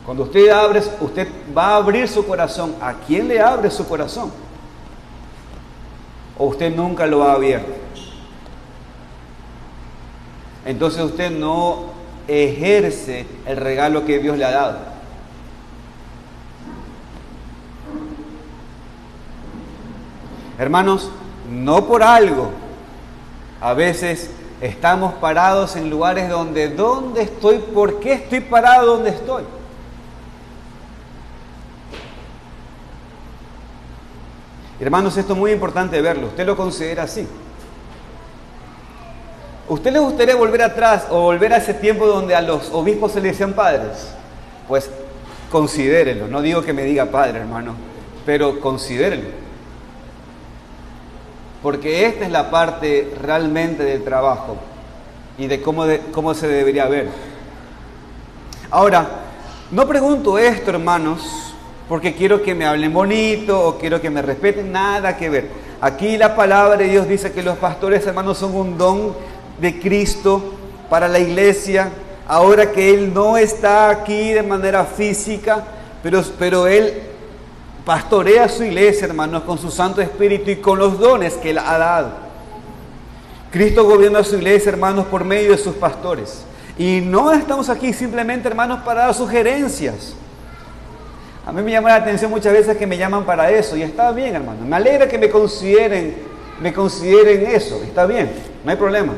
Cuando usted va a abrir su corazón. ¿A quién le abre su corazón? ¿O usted nunca lo ha abierto? Entonces usted no ejerce el regalo que Dios le ha dado. Hermanos, no por algo. A veces estamos parados en lugares ¿dónde estoy? ¿Por qué estoy parado donde estoy? Hermanos, esto es muy importante verlo. ¿Usted lo considera así? ¿Usted le gustaría volver atrás o volver a ese tiempo donde a los obispos se les decían padres? Pues considérelo. No digo que me diga padre, hermano, pero considérelo. Porque esta es la parte realmente del trabajo y de cómo se debería ver. Ahora, no pregunto esto, hermanos, porque quiero que me hablen bonito o quiero que me respeten, nada que ver. Aquí la palabra de Dios dice que los pastores, hermanos, son un don de Cristo para la iglesia. Ahora que Él no está aquí de manera física, pero Él pastorea su iglesia, hermanos, con su Santo Espíritu y con los dones que Él ha dado. Cristo gobierna a su iglesia, hermanos, por medio de sus pastores. Y no estamos aquí simplemente, hermanos, para dar sugerencias. A mí me llama la atención muchas veces que me llaman para eso, y está bien, hermano. Me alegra que me consideren eso, está bien, no hay problema.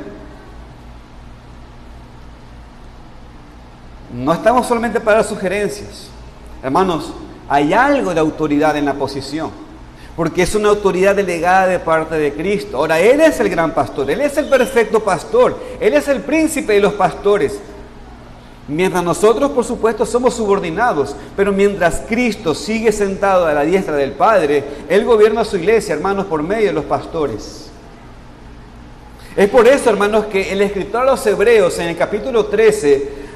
No estamos solamente para dar sugerencias. Hermanos, hay algo de autoridad en la posición, porque es una autoridad delegada de parte de Cristo. Ahora, Él es el gran pastor, Él es el perfecto pastor, Él es el príncipe de los pastores. Mientras nosotros, por supuesto, somos subordinados, pero mientras Cristo sigue sentado a la diestra del Padre, Él gobierna su iglesia, hermanos, por medio de los pastores. Es por eso, hermanos, que el escritor a los Hebreos, en el capítulo 13,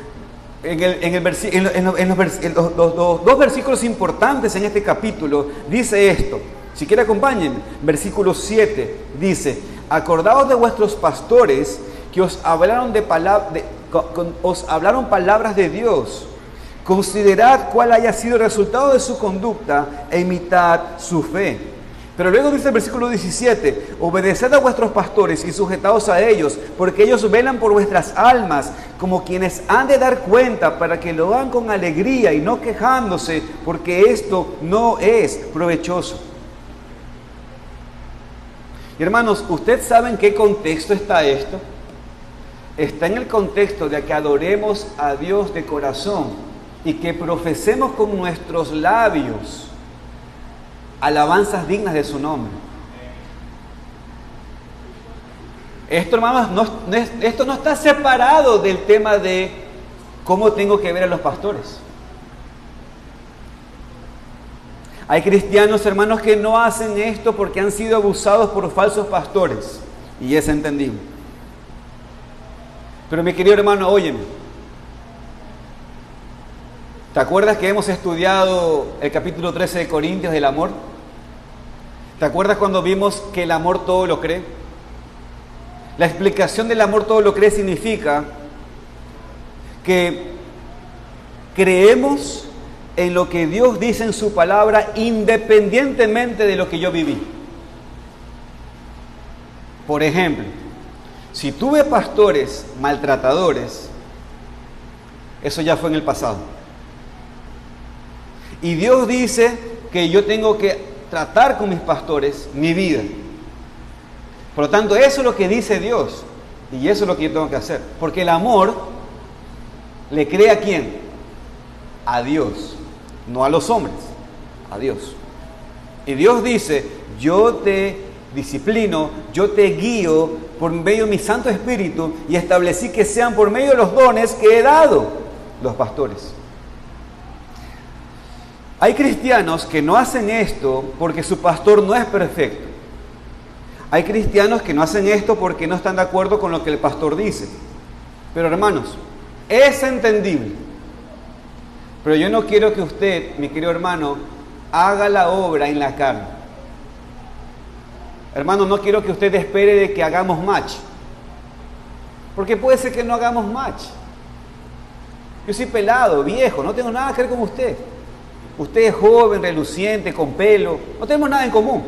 los dos versículos importantes en este capítulo, dice esto. Si quiere acompáñenme. Versículo 7 dice: acordaos de vuestros pastores que os hablaron palabras de Dios. Considerad cuál haya sido el resultado de su conducta e imitad su fe. Pero luego dice el versículo 17: obedeced a vuestros pastores y sujetaos a ellos, porque ellos velan por vuestras almas, como quienes han de dar cuenta, para que lo hagan con alegría y no quejándose, porque esto no es provechoso. Y hermanos, ¿usted sabe en qué contexto está esto? Está en el contexto de que adoremos a Dios de corazón y que profesemos con nuestros labios alabanzas dignas de su nombre. Esto, hermanos, esto no está separado del tema de cómo tengo que ver a los pastores. Hay cristianos, hermanos, que no hacen esto porque han sido abusados por falsos pastores, y es entendible. Pero mi querido hermano, óyeme. ¿Te acuerdas que hemos estudiado el capítulo 13 de Corintios del amor? ¿Te acuerdas cuando vimos que el amor todo lo cree? La explicación del amor todo lo cree significa que creemos en lo que Dios dice en su palabra independientemente de lo que yo viví. Por ejemplo, si tuve pastores maltratadores, eso ya fue en el pasado. Y Dios dice que yo tengo que tratar con mis pastores mi vida. Por lo tanto, eso es lo que dice Dios. Y eso es lo que yo tengo que hacer. Porque el amor le cree ¿a quién? A Dios. No a los hombres. A Dios. Y Dios dice: yo te disciplino, yo te guío por medio de mi Santo Espíritu, y establecí que sean por medio de los dones que he dado los pastores. Hay cristianos que no hacen esto porque su pastor no es perfecto. Hay cristianos que no hacen esto porque no están de acuerdo con lo que el pastor dice. Pero hermanos, es entendible. Pero yo no quiero que usted, mi querido hermano, haga la obra en la carne. Hermano, no quiero que usted espere de que hagamos match, porque puede ser que no hagamos match. Yo soy pelado, viejo, no tengo nada que ver con usted. Usted es joven, reluciente, con pelo, no tenemos nada en común.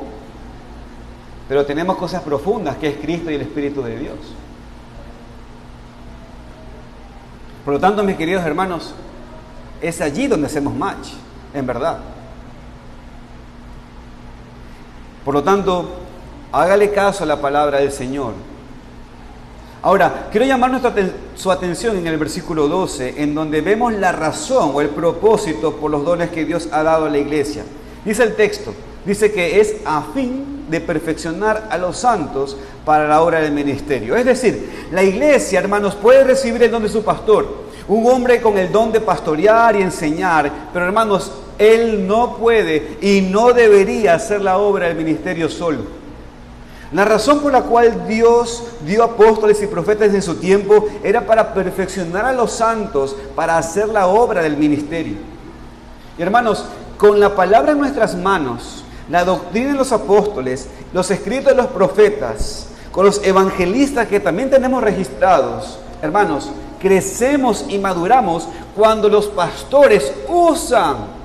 Pero tenemos cosas profundas, que es Cristo y el Espíritu de Dios. Por lo tanto, mis queridos hermanos, es allí donde hacemos match, en verdad. Por lo tanto, hágale caso a la palabra del Señor. Ahora, quiero llamar su atención en el versículo 12, en donde vemos la razón o el propósito por los dones que Dios ha dado a la iglesia. Dice el texto, dice que es a fin de perfeccionar a los santos para la obra del ministerio. Es decir, la iglesia, hermanos, puede recibir el don de su pastor, un hombre con el don de pastorear y enseñar, pero hermanos, él no puede y no debería hacer la obra del ministerio solo. La razón por la cual Dios dio apóstoles y profetas en su tiempo era para perfeccionar a los santos, para hacer la obra del ministerio. Y hermanos, con la palabra en nuestras manos, la doctrina de los apóstoles, los escritos de los profetas, con los evangelistas que también tenemos registrados, hermanos, crecemos y maduramos cuando los pastores usan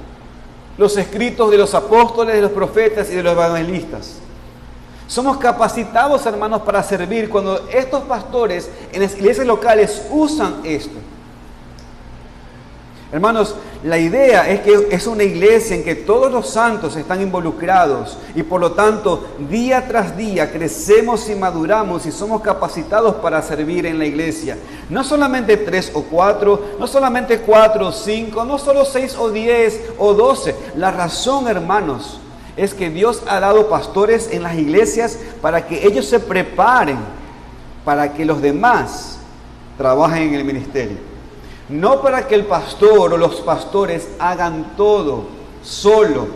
los escritos de los apóstoles, de los profetas y de los evangelistas. Somos capacitados, hermanos, para servir cuando estos pastores en las iglesias locales usan esto. Hermanos, la idea es que es una iglesia en que todos los santos están involucrados y por lo tanto día tras día crecemos y maduramos y somos capacitados para servir en la iglesia. No solamente 3 o 4, no solamente 4 o 5, no solo 6 o 10 o 12. La razón, hermanos, es que Dios ha dado pastores en las iglesias para que ellos se preparen para que los demás trabajen en el ministerio. No para que el pastor o los pastores hagan todo solo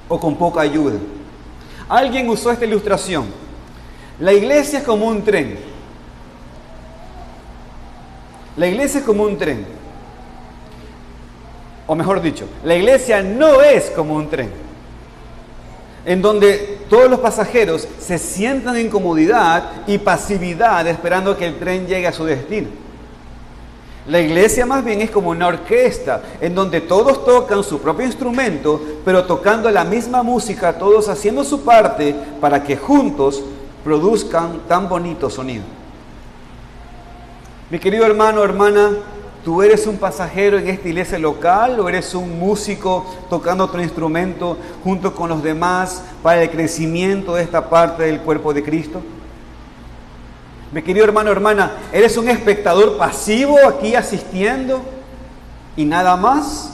o con poca ayuda. Alguien usó esta ilustración. La iglesia es como un tren. La iglesia es como un tren. O mejor dicho, la iglesia no es como un tren, en donde todos los pasajeros se sientan en comodidad y pasividad esperando que el tren llegue a su destino. La iglesia más bien es como una orquesta, en donde todos tocan su propio instrumento, pero tocando la misma música, todos haciendo su parte para que juntos produzcan tan bonito sonido. Mi querido hermano, hermana, ¿tú eres un pasajero en esta iglesia local o eres un músico tocando otro instrumento junto con los demás para el crecimiento de esta parte del cuerpo de Cristo? Mi querido hermano, hermana, ¿eres un espectador pasivo aquí asistiendo y nada más?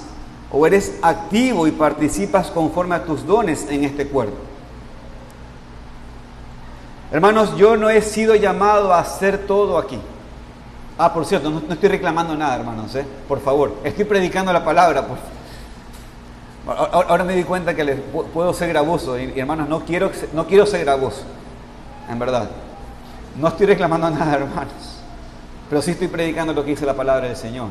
¿O eres activo y participas conforme a tus dones en este cuerpo? Hermanos, yo no he sido llamado a hacer todo aquí. Por cierto, no estoy reclamando nada, hermanos, por favor. Estoy predicando la palabra. Ahora me di cuenta que puedo ser gravoso. Y hermanos, no quiero ser gravoso. En verdad. No estoy reclamando nada, hermanos. Pero sí estoy predicando lo que dice la palabra del Señor.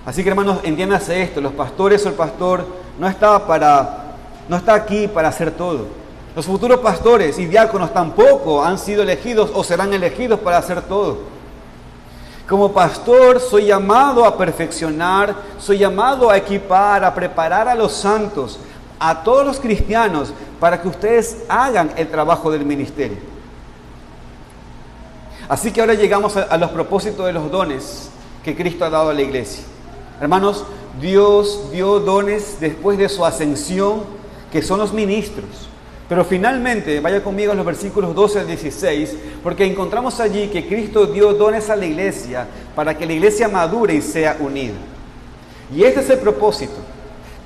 Así que, hermanos, entiéndase esto. Los pastores o el pastor no está aquí para hacer todo. Los futuros pastores y diáconos tampoco han sido elegidos o serán elegidos para hacer todo. Como pastor soy llamado a perfeccionar, soy llamado a equipar, a preparar a los santos, a todos los cristianos, para que ustedes hagan el trabajo del ministerio. Así que ahora llegamos a los propósitos de los dones que Cristo ha dado a la iglesia. Hermanos, Dios dio dones después de su ascensión, que son los ministros. Pero finalmente, vaya conmigo a los versículos 12 al 16, porque encontramos allí que Cristo dio dones a la iglesia para que la iglesia madure y sea unida. Y este es el propósito.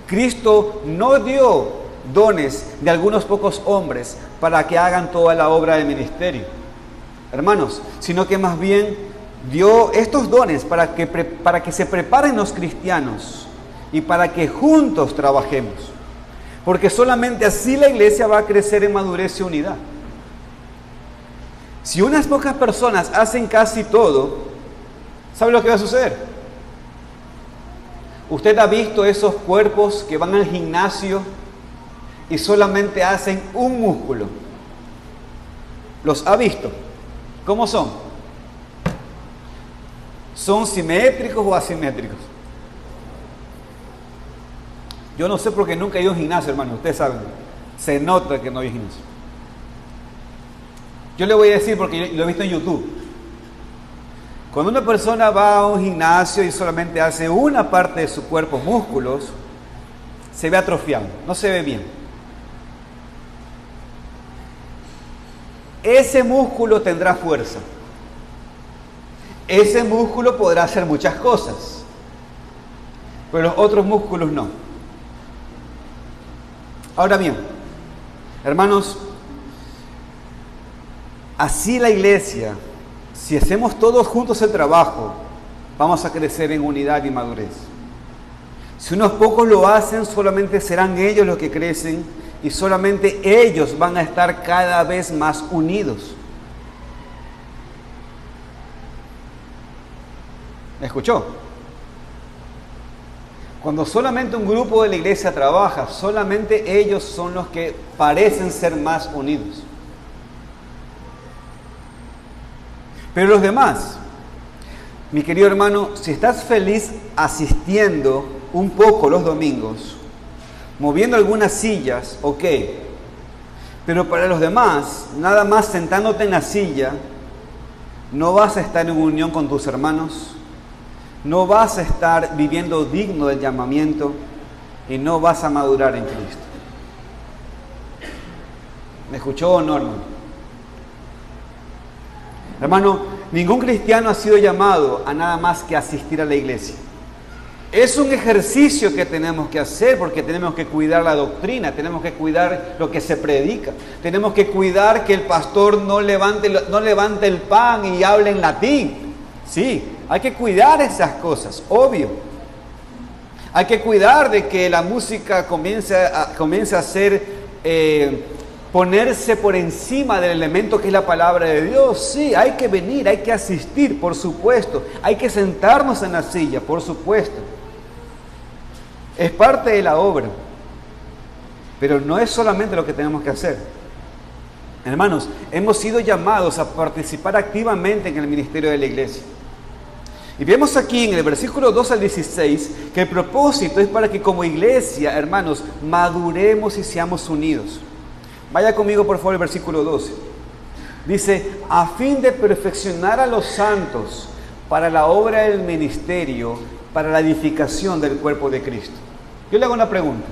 Cristo no dio dones de algunos pocos hombres para que hagan toda la obra del ministerio, hermanos, sino que más bien dio estos dones para que se preparen los cristianos y para que juntos trabajemos. Porque solamente así la iglesia va a crecer en madurez y unidad. Si unas pocas personas hacen casi todo, ¿sabe lo que va a suceder? Usted ha visto esos cuerpos que van al gimnasio y solamente hacen un músculo. ¿Los ha visto? ¿Cómo son? ¿Son simétricos o asimétricos? Yo no sé porque nunca he ido a un gimnasio, hermano. Ustedes saben. Se nota que no hay gimnasio. Yo le voy a decir porque lo he visto en YouTube. Cuando una persona va a un gimnasio y solamente hace una parte de su cuerpo, músculos, se ve atrofiado, no se ve bien. Ese músculo tendrá fuerza. Ese músculo podrá hacer muchas cosas, pero los otros músculos no. Ahora bien, hermanos, así la iglesia, si hacemos todos juntos el trabajo, vamos a crecer en unidad y madurez. Si unos pocos lo hacen, solamente serán ellos los que crecen y solamente ellos van a estar cada vez más unidos. ¿Me escuchó? Cuando solamente un grupo de la iglesia trabaja, solamente ellos son los que parecen ser más unidos. Pero los demás, mi querido hermano, si estás feliz asistiendo un poco los domingos, moviendo algunas sillas, ok. Pero para los demás, nada más sentándote en la silla, no vas a estar en unión con tus hermanos, no vas a estar viviendo digno del llamamiento y no vas a madurar en Cristo. ¿Me escuchó o no, hermano? Hermano, ningún cristiano ha sido llamado a nada más que asistir a la iglesia. Es un ejercicio que tenemos que hacer porque tenemos que cuidar la doctrina, tenemos que cuidar lo que se predica, tenemos que cuidar que el pastor no levante el pan y hable en latín. Sí, hay que cuidar esas cosas, obvio. Hay que cuidar de que la música comience a ser, ponerse por encima del elemento que es la palabra de Dios. Sí, hay que venir, hay que asistir, por supuesto. Hay que sentarnos en la silla, por supuesto. Es parte de la obra. Pero no es solamente lo que tenemos que hacer. Hermanos, hemos sido llamados a participar activamente en el ministerio de la iglesia. Y vemos aquí en el versículo 2 al 16 que el propósito es para que como iglesia, hermanos, maduremos y seamos unidos. Vaya conmigo por favor el versículo 12. Dice, a fin de perfeccionar a los santos para la obra del ministerio, para la edificación del cuerpo de Cristo. Yo le hago una pregunta.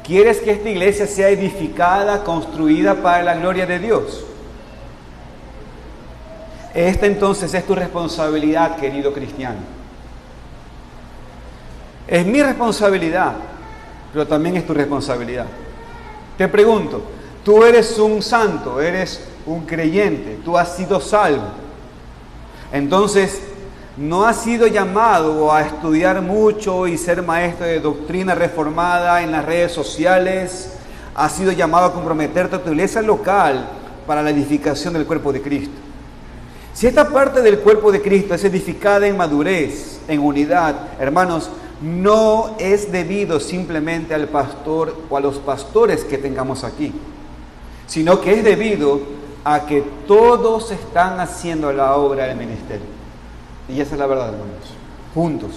¿Quieres que esta iglesia sea edificada, construida para la gloria de Dios? Esta entonces es tu responsabilidad, querido cristiano. Es mi responsabilidad, pero también es tu responsabilidad. Te pregunto, tú eres un santo, eres un creyente, tú has sido salvo. Entonces, no has sido llamado a estudiar mucho y ser maestro de doctrina reformada en las redes sociales. Has sido llamado a comprometerte a tu iglesia local para la edificación del cuerpo de Cristo. Si esta parte del cuerpo de Cristo es edificada en madurez, en unidad, hermanos, no es debido simplemente al pastor o a los pastores que tengamos aquí, sino que es debido a que todos están haciendo la obra del ministerio. Y esa es la verdad, hermanos, juntos.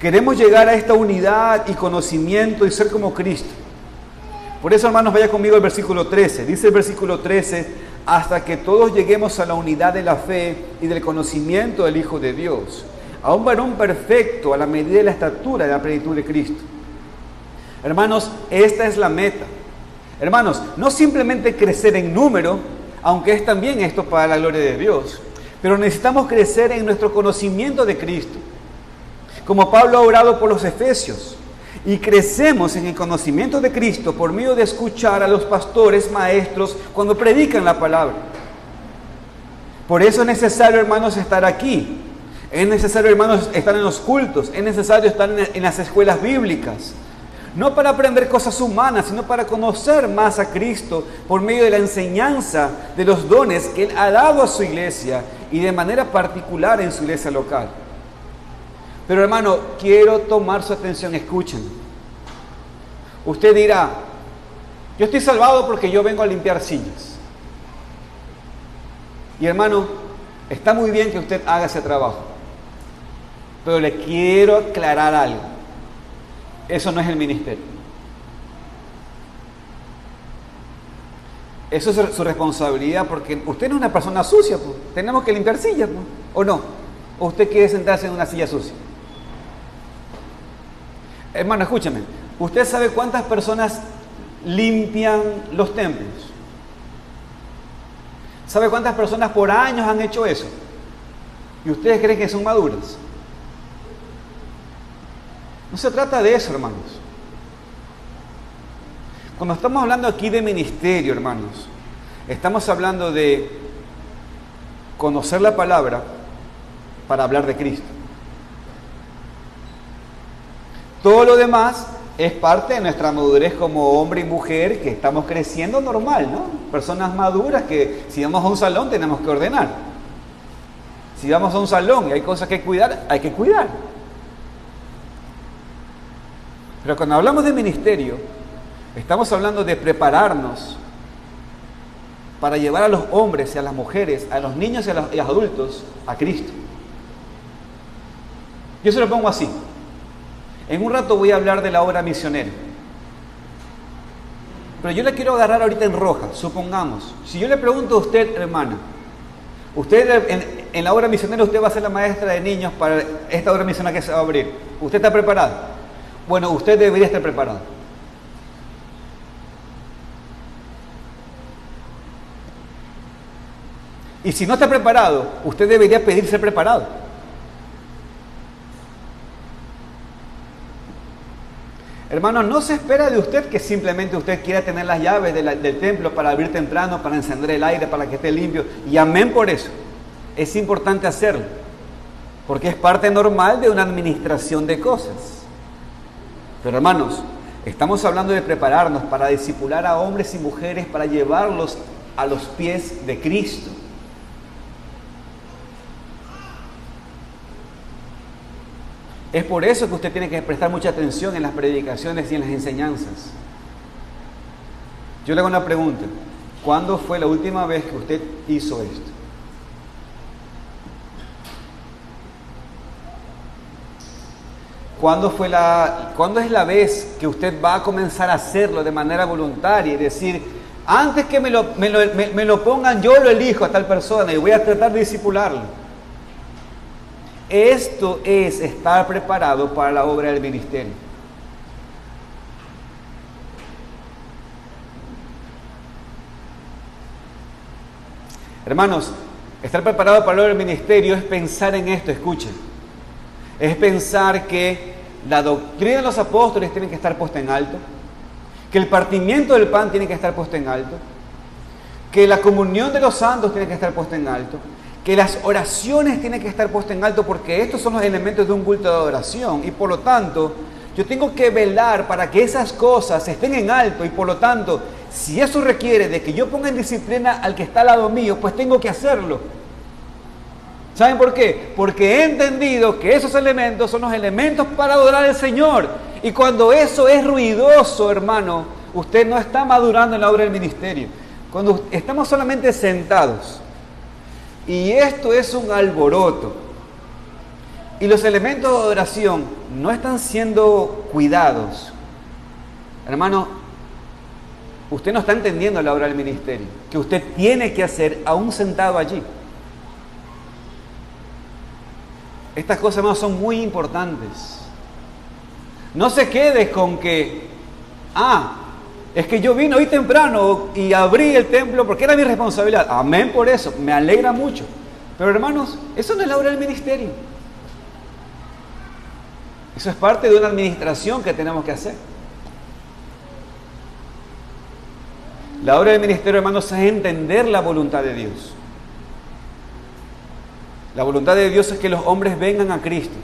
Queremos llegar a esta unidad y conocimiento y ser como Cristo. Por eso, hermanos, vaya conmigo al versículo 13. Dice el versículo 13, hasta que todos lleguemos a la unidad de la fe y del conocimiento del Hijo de Dios, a un varón perfecto, a la medida de la estatura de la plenitud de Cristo. Hermanos, esta es la meta. Hermanos, no simplemente crecer en número, aunque es también esto para la gloria de Dios, pero necesitamos crecer en nuestro conocimiento de Cristo, como Pablo ha orado por los efesios. Y crecemos en el conocimiento de Cristo por medio de escuchar a los pastores, maestros, cuando predican la palabra. Por eso es necesario, hermanos, estar aquí. Es necesario, hermanos, estar en los cultos. Es necesario estar en las escuelas bíblicas. No para aprender cosas humanas, sino para conocer más a Cristo por medio de la enseñanza de los dones que Él ha dado a su iglesia y de manera particular en su iglesia local. Pero hermano, quiero tomar su atención, escuchen. Usted dirá, yo estoy salvado porque yo vengo a limpiar sillas. Y hermano, está muy bien que usted haga ese trabajo, pero le quiero aclarar algo. Eso no es el ministerio. Eso es su responsabilidad, porque usted no es una persona sucia, pues. Tenemos que limpiar sillas, pues. ¿O no? ¿O usted quiere sentarse en una silla sucia? Hermano, escúchame. ¿Usted sabe cuántas personas limpian los templos? ¿Sabe cuántas personas por años han hecho eso? ¿Y ustedes creen que son maduras? No se trata de eso, hermanos. Cuando estamos hablando aquí de ministerio, hermanos, estamos hablando de conocer la palabra para hablar de Cristo. Todo lo demás es parte de nuestra madurez como hombre y mujer, que estamos creciendo normal, ¿no? Personas maduras que si vamos a un salón tenemos que ordenar. Si vamos a un salón y hay cosas que cuidar, hay que cuidar. Pero cuando hablamos de ministerio, estamos hablando de prepararnos para llevar a los hombres y a las mujeres, a los niños y a los adultos, a Cristo. Yo se lo pongo así. En un rato voy a hablar de la obra misionera. Pero yo la quiero agarrar ahorita en roja, supongamos. Si yo le pregunto a usted, hermana, usted en la obra misionera usted va a ser la maestra de niños para esta obra misionera que se va a abrir. ¿Usted está preparada? Bueno, usted debería estar preparado. Y si no está preparado, usted debería pedir ser preparado. Hermano, no se espera de usted que simplemente usted quiera tener las llaves del templo para abrir temprano, para encender el aire, para que esté limpio. Y amén por eso. Es importante hacerlo, porque es parte normal de una administración de cosas. Pero hermanos, estamos hablando de prepararnos para discipular a hombres y mujeres, para llevarlos a los pies de Cristo. Es por eso que usted tiene que prestar mucha atención en las predicaciones y en las enseñanzas. Yo le hago una pregunta. ¿Cuándo fue la última vez que usted hizo esto? ¿Cuándo es la vez que usted va a comenzar a hacerlo de manera voluntaria y decir, antes que me lo pongan, yo lo elijo a tal persona y voy a tratar de discipularlo? Esto es estar preparado para la obra del ministerio. Hermanos, estar preparado para la obra del ministerio es pensar en esto, escuchen. Es pensar que la doctrina de los apóstoles tiene que estar puesta en alto, que el partimiento del pan tiene que estar puesto en alto, que la comunión de los santos tiene que estar puesta en alto, que las oraciones tienen que estar puestas en alto, porque estos son los elementos de un culto de adoración, y por lo tanto yo tengo que velar para que esas cosas estén en alto, y por lo tanto si eso requiere de que yo ponga en disciplina al que está al lado mío, pues tengo que hacerlo. ¿Saben por qué? Porque he entendido que esos elementos son los elementos para adorar al Señor, y cuando eso es ruidoso, hermano, usted no está madurando en la obra del ministerio. Cuando estamos solamente sentados y esto es un alboroto, y los elementos de adoración no están siendo cuidados, hermano, usted no está entendiendo la obra del ministerio, que usted tiene que hacer aún sentado allí. Estas cosas, hermanos, son muy importantes. No se quede con que, es que yo vine hoy temprano y abrí el templo porque era mi responsabilidad. Amén por eso, me alegra mucho. Pero hermanos, eso no es la obra del ministerio. Eso es parte de una administración que tenemos que hacer. La obra del ministerio, hermanos, es entender la voluntad de Dios. La voluntad de Dios es que los hombres vengan a Cristo.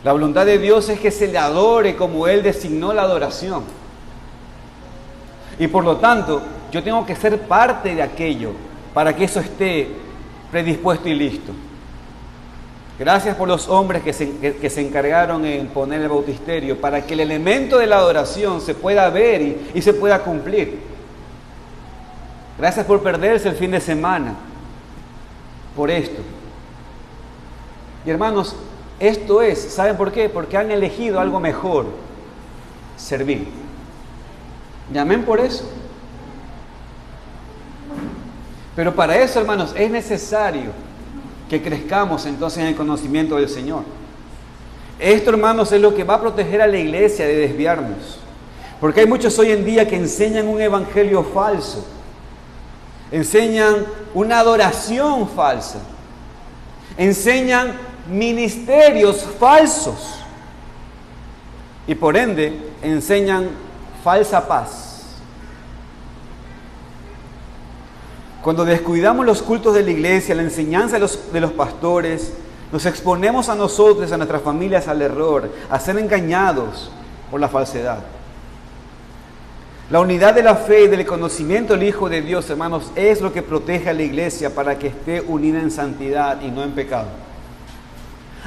La voluntad de Dios es que se le adore como Él designó la adoración. Y por lo tanto, yo tengo que ser parte de aquello para que eso esté predispuesto y listo. Gracias por los hombres que se encargaron en poner el bautisterio para que el elemento de la adoración se pueda ver y se pueda cumplir. Gracias por perderse el fin de semana por esto. Y hermanos, esto es, ¿saben por qué? Porque han elegido algo mejor: servir. Y amén por eso. Pero para eso, hermanos, es necesario que crezcamos entonces en el conocimiento del Señor. Esto, hermanos, es lo que va a proteger a la iglesia de desviarnos. Porque hay muchos hoy en día que enseñan un evangelio falso. Enseñan una adoración falsa. Enseñan ministerios falsos. Y por ende, enseñan falsa paz. Cuando descuidamos los cultos de la iglesia, la enseñanza de los pastores, nos exponemos a nosotros, a nuestras familias al error, a ser engañados por la falsedad. La unidad de la fe y del conocimiento del Hijo de Dios, hermanos, es lo que protege a la iglesia para que esté unida en santidad y no en pecado.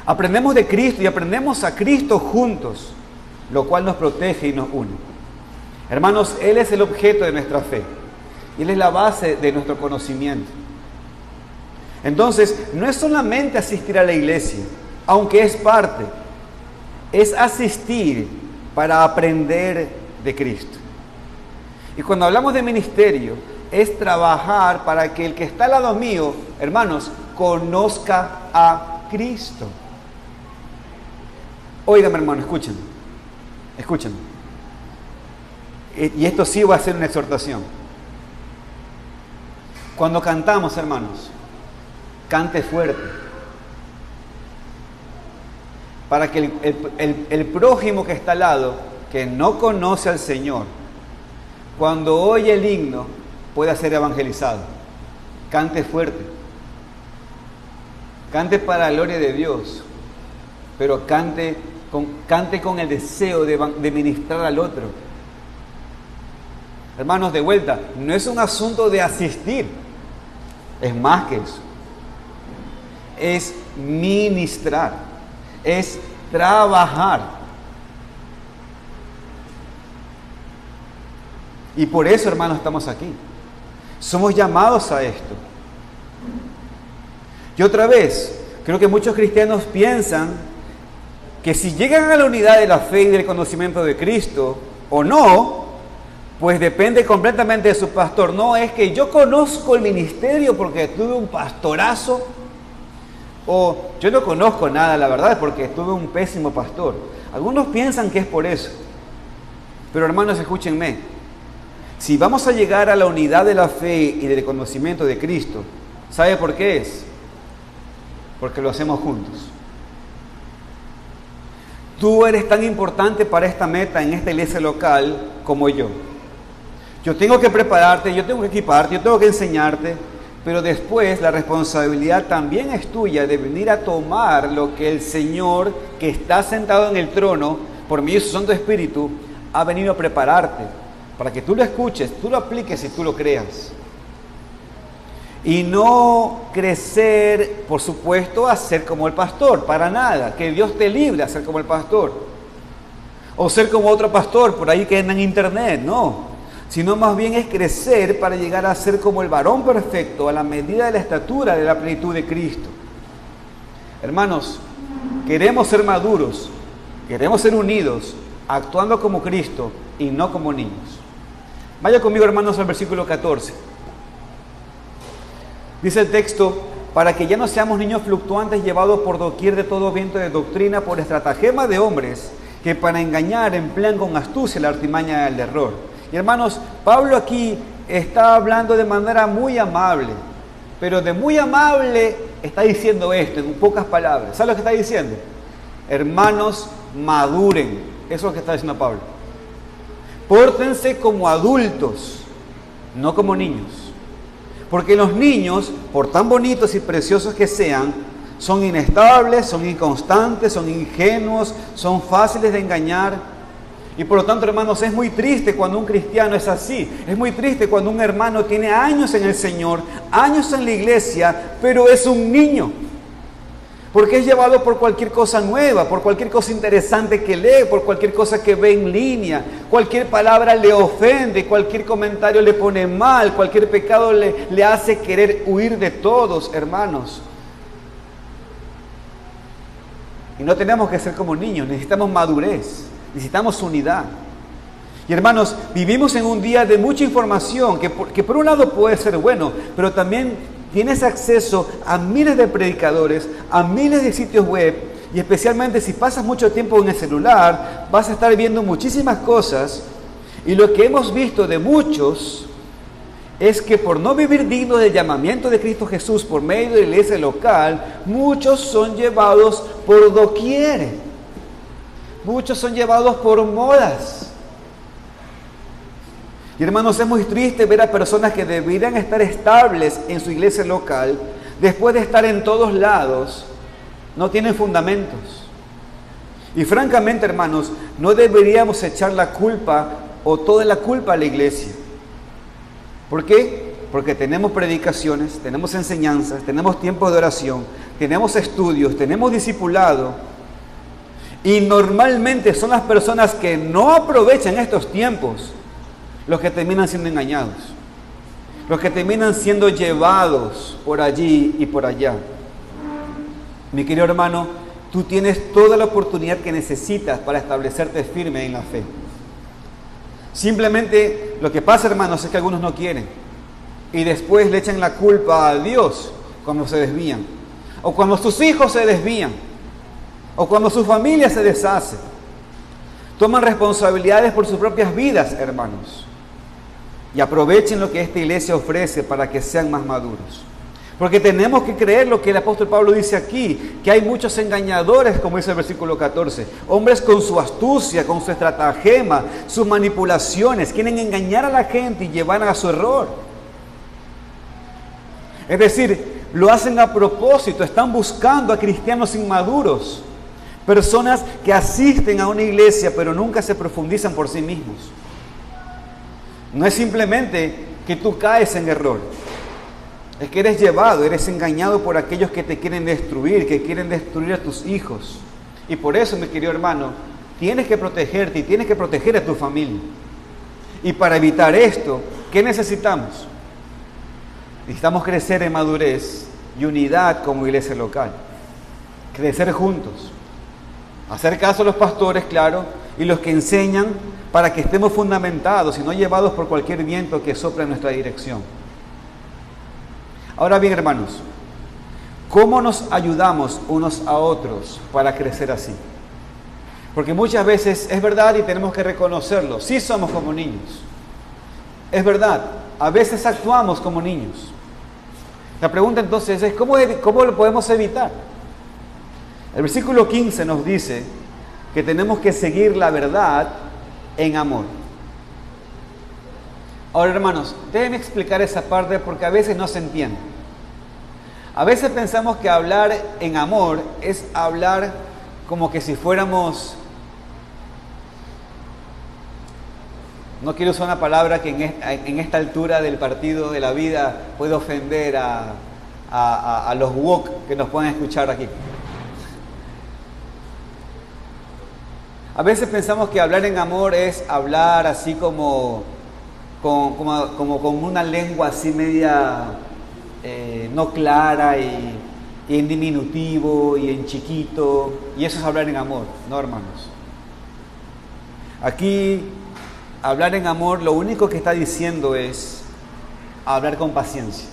Aprendemos de Cristo y aprendemos a Cristo juntos, lo cual nos protege y nos une. Hermanos, Él es el objeto de nuestra fe. Y Él es la base de nuestro conocimiento. Entonces, no es solamente asistir a la iglesia, aunque es parte. Es asistir para aprender de Cristo. Y cuando hablamos de ministerio, es trabajar para que el que está al lado mío, hermanos, conozca a Cristo. Óigame, hermano, escúchenme. Escúchenme. Y esto sí va a ser una exhortación. Cuando cantamos, hermanos, cante fuerte. Para que el prójimo que está al lado, que no conoce al Señor, cuando oye el himno, pueda ser evangelizado. Cante fuerte. Cante para la gloria de Dios. Pero cante con el deseo de ministrar al otro. Hermanos, de vuelta, no es un asunto de asistir. Es más que eso. Es ministrar. Es trabajar. Y por eso, hermanos, estamos aquí. Somos llamados a esto. Y otra vez, creo que muchos cristianos piensan que si llegan a la unidad de la fe y del conocimiento de Cristo o no, pues depende completamente de su pastor. No, es que yo conozco el ministerio porque tuve un pastorazo, o yo no conozco nada, la verdad, porque tuve un pésimo pastor. Algunos piensan que es por eso. Pero hermanos, escúchenme. Si vamos a llegar a la unidad de la fe y del conocimiento de Cristo, ¿sabe por qué es? Porque lo hacemos juntos. Tú eres tan importante para esta meta en esta iglesia local como yo. Yo tengo que prepararte, yo tengo que equiparte, yo tengo que enseñarte, pero después la responsabilidad también es tuya de venir a tomar lo que el Señor, que está sentado en el trono, por medio de su Santo Espíritu, ha venido a prepararte, para que tú lo escuches, tú lo apliques y tú lo creas. Y no crecer, por supuesto, a ser como el pastor, para nada, que Dios te libre a ser como el pastor. O ser como otro pastor, por ahí que anda en internet, no. Sino más bien es crecer para llegar a ser como el varón perfecto, a la medida de la estatura de la plenitud de Cristo. Hermanos, queremos ser maduros, queremos ser unidos, actuando como Cristo y no como niños. Vaya conmigo, hermanos, al versículo 14. Dice el texto: para que ya no seamos niños fluctuantes llevados por doquier de todo viento de doctrina por estratagema de hombres que para engañar emplean con astucia la artimaña del error. Y hermanos, Pablo aquí está hablando de manera muy amable, pero de muy amable está diciendo esto en pocas palabras. ¿Sabes lo que está diciendo? Hermanos, maduren. Eso es lo que está diciendo Pablo. Pórtense como adultos, no como niños. Porque los niños, por tan bonitos y preciosos que sean, son inestables, son inconstantes, son ingenuos, son fáciles de engañar. Y por lo tanto, hermanos, es muy triste cuando un cristiano es así. Es muy triste cuando un hermano tiene años en el Señor, años en la iglesia, pero es un niño. Porque es llevado por cualquier cosa nueva, por cualquier cosa interesante que lee, por cualquier cosa que ve en línea. Cualquier palabra le ofende, cualquier comentario le pone mal, cualquier pecado le hace querer huir de todos, hermanos. Y no tenemos que ser como niños, necesitamos madurez, necesitamos unidad. Y hermanos, vivimos en un día de mucha información, que por un lado puede ser bueno, pero también tienes acceso a miles de predicadores, a miles de sitios web, y especialmente si pasas mucho tiempo en el celular, vas a estar viendo muchísimas cosas, y lo que hemos visto de muchos es que por no vivir digno del llamamiento de Cristo Jesús por medio de la iglesia local, muchos son llevados por doquier, muchos son llevados por modas. Y hermanos, es muy triste ver a personas que deberían estar estables en su iglesia local, después de estar en todos lados, no tienen fundamentos. Y francamente, hermanos, no deberíamos echar la culpa o toda la culpa a la iglesia. ¿Por qué? Porque tenemos predicaciones, tenemos enseñanzas, tenemos tiempos de oración, tenemos estudios, tenemos discipulado. Y normalmente son las personas que no aprovechan estos tiempos los que terminan siendo engañados, los que terminan siendo llevados por allí y por allá. Mi querido hermano, tú tienes toda la oportunidad que necesitas para establecerte firme en la fe. Simplemente lo que pasa, hermanos, es que algunos no quieren y después le echan la culpa a Dios cuando se desvían, o cuando sus hijos se desvían, o cuando su familia se deshace. Toman responsabilidades por sus propias vidas, hermanos. Y aprovechen lo que esta iglesia ofrece para que sean más maduros. Porque tenemos que creer lo que el apóstol Pablo dice aquí, que hay muchos engañadores, como dice el versículo 14. Hombres con su astucia, con su estratagema, sus manipulaciones, quieren engañar a la gente y llevar a su error. Es decir, lo hacen a propósito, están buscando a cristianos inmaduros. Personas que asisten a una iglesia pero nunca se profundizan por sí mismos. No es simplemente que tú caes en error, es que eres llevado, eres engañado por aquellos que te quieren destruir, que quieren destruir a tus hijos. Y por eso, mi querido hermano, tienes que protegerte y tienes que proteger a tu familia. Y para evitar esto, ¿qué necesitamos? Necesitamos crecer en madurez y unidad como iglesia local. Crecer juntos. Hacer caso a los pastores, claro, y los que enseñan, para que estemos fundamentados y no llevados por cualquier viento que sopla en nuestra dirección. Ahora bien, hermanos, ¿cómo nos ayudamos unos a otros para crecer así? Porque muchas veces es verdad y tenemos que reconocerlo, sí somos como niños. Es verdad, a veces actuamos como niños. La pregunta entonces es, ¿cómo lo podemos evitar? El versículo 15 nos dice que tenemos que seguir la verdad en amor. Ahora, hermanos, déjenme explicar esa parte porque a veces no se entiende. A veces pensamos que hablar en amor es hablar como que si fuéramos, no quiero usar una palabra que en esta altura del partido de la vida puede ofender a los woke que nos pueden escuchar aquí. A veces pensamos que hablar en amor es hablar así como con una lengua así media no clara y en diminutivo y en chiquito, y eso es hablar en amor, no, hermanos. Aquí hablar en amor lo único que está diciendo es hablar con paciencia.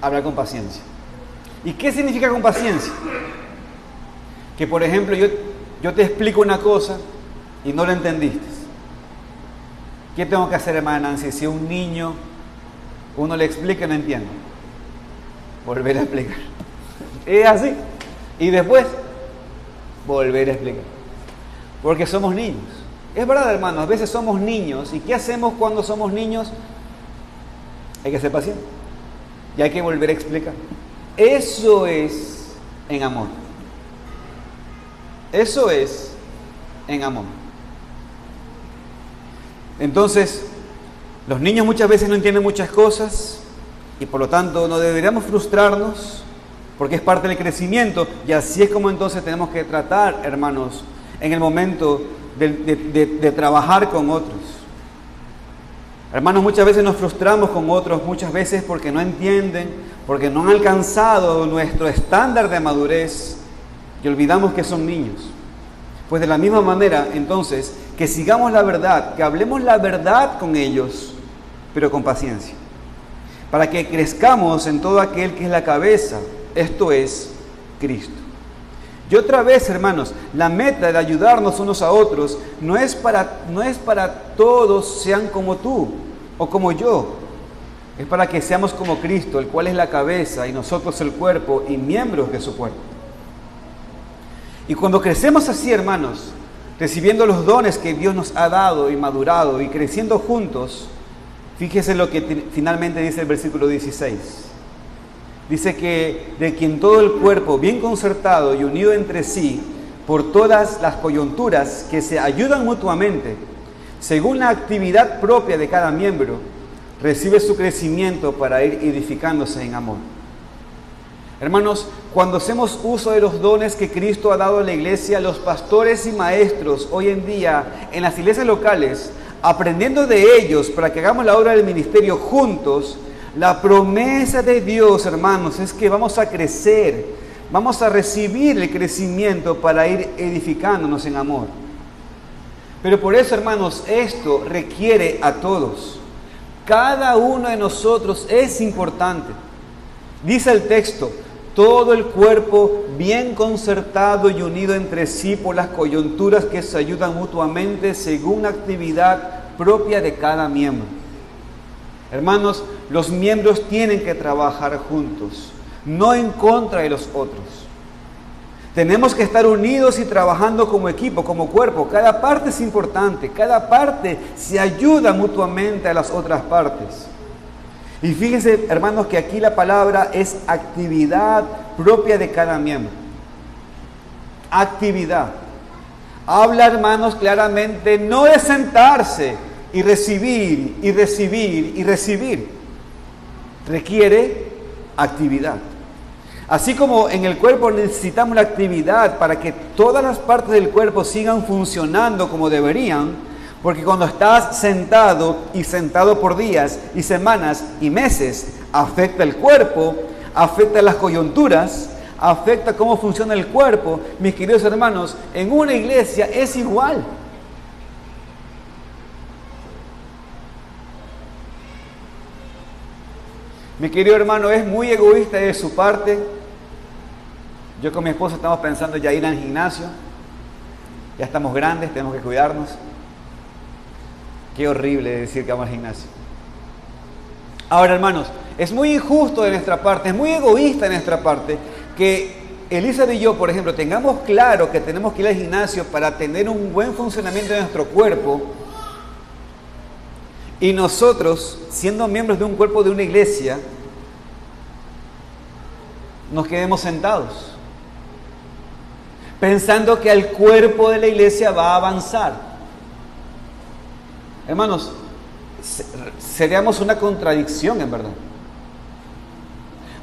Hablar con paciencia. ¿Y qué significa con paciencia? Que por ejemplo yo te explico una cosa y no lo entendiste. ¿Qué tengo que hacer, hermana Nancy? Si a un niño uno le explica y no entiende, volver a explicar. Es así. Y después, volver a explicar. Porque somos niños. Es verdad, hermanos, a veces somos niños. ¿Y qué hacemos cuando somos niños? Hay que ser paciente. Y hay que volver a explicar. Eso es en amor. Eso es en amor. Entonces, los niños muchas veces no entienden muchas cosas y por lo tanto no deberíamos frustrarnos porque es parte del crecimiento, y así es como entonces tenemos que tratar, hermanos, en el momento de trabajar con otros. Hermanos, muchas veces nos frustramos con otros, muchas veces porque no entienden, porque no han alcanzado nuestro estándar de madurez, y olvidamos que son niños. Pues de la misma manera, entonces, que sigamos la verdad, que hablemos la verdad con ellos, pero con paciencia, para que crezcamos en todo aquel que es la cabeza, esto es Cristo. Y otra vez, hermanos, la meta de ayudarnos unos a otros no es para todos sean como tú o como yo. Es para que seamos como Cristo, el cual es la cabeza y nosotros el cuerpo y miembros de su cuerpo. Y cuando crecemos así, hermanos, recibiendo los dones que Dios nos ha dado y madurado y creciendo juntos, fíjese lo que finalmente dice el versículo 16. Dice que de quien todo el cuerpo, bien concertado y unido entre sí, por todas las coyunturas que se ayudan mutuamente, según la actividad propia de cada miembro, recibe su crecimiento para ir edificándose en amor. Hermanos, cuando hacemos uso de los dones que Cristo ha dado a la iglesia, los pastores y maestros hoy en día en las iglesias locales, aprendiendo de ellos para que hagamos la obra del ministerio juntos, la promesa de Dios, hermanos, es que vamos a crecer, vamos a recibir el crecimiento para ir edificándonos en amor. Pero por eso, hermanos, esto requiere a todos. Cada uno de nosotros es importante. Dice el texto, todo el cuerpo bien concertado y unido entre sí por las coyunturas que se ayudan mutuamente según la actividad propia de cada miembro. Hermanos, los miembros tienen que trabajar juntos, no en contra de los otros. Tenemos que estar unidos y trabajando como equipo, como cuerpo. Cada parte es importante, cada parte se ayuda mutuamente a las otras partes. Y fíjense, hermanos, que aquí la palabra es actividad propia de cada miembro. Actividad. Habla, hermanos, claramente no de sentarse y recibir, y recibir, y recibir. Requiere actividad. Así como en el cuerpo necesitamos la actividad para que todas las partes del cuerpo sigan funcionando como deberían, porque cuando estás sentado y sentado por días y semanas y meses, afecta el cuerpo, afecta las coyunturas, afecta cómo funciona el cuerpo. Mis queridos hermanos, en una iglesia es igual. Mi querido hermano, es muy egoísta de su parte. Yo con mi esposa estamos pensando ya ir al gimnasio. Ya estamos grandes, tenemos que cuidarnos. Qué horrible decir que vamos al gimnasio. Ahora, hermanos, es muy injusto de nuestra parte, es muy egoísta de nuestra parte que Elizabeth y yo, por ejemplo, tengamos claro que tenemos que ir al gimnasio para tener un buen funcionamiento de nuestro cuerpo, y nosotros, siendo miembros de un cuerpo de una iglesia, nos quedemos sentados, pensando que el cuerpo de la iglesia va a avanzar. Hermanos, seríamos una contradicción en verdad.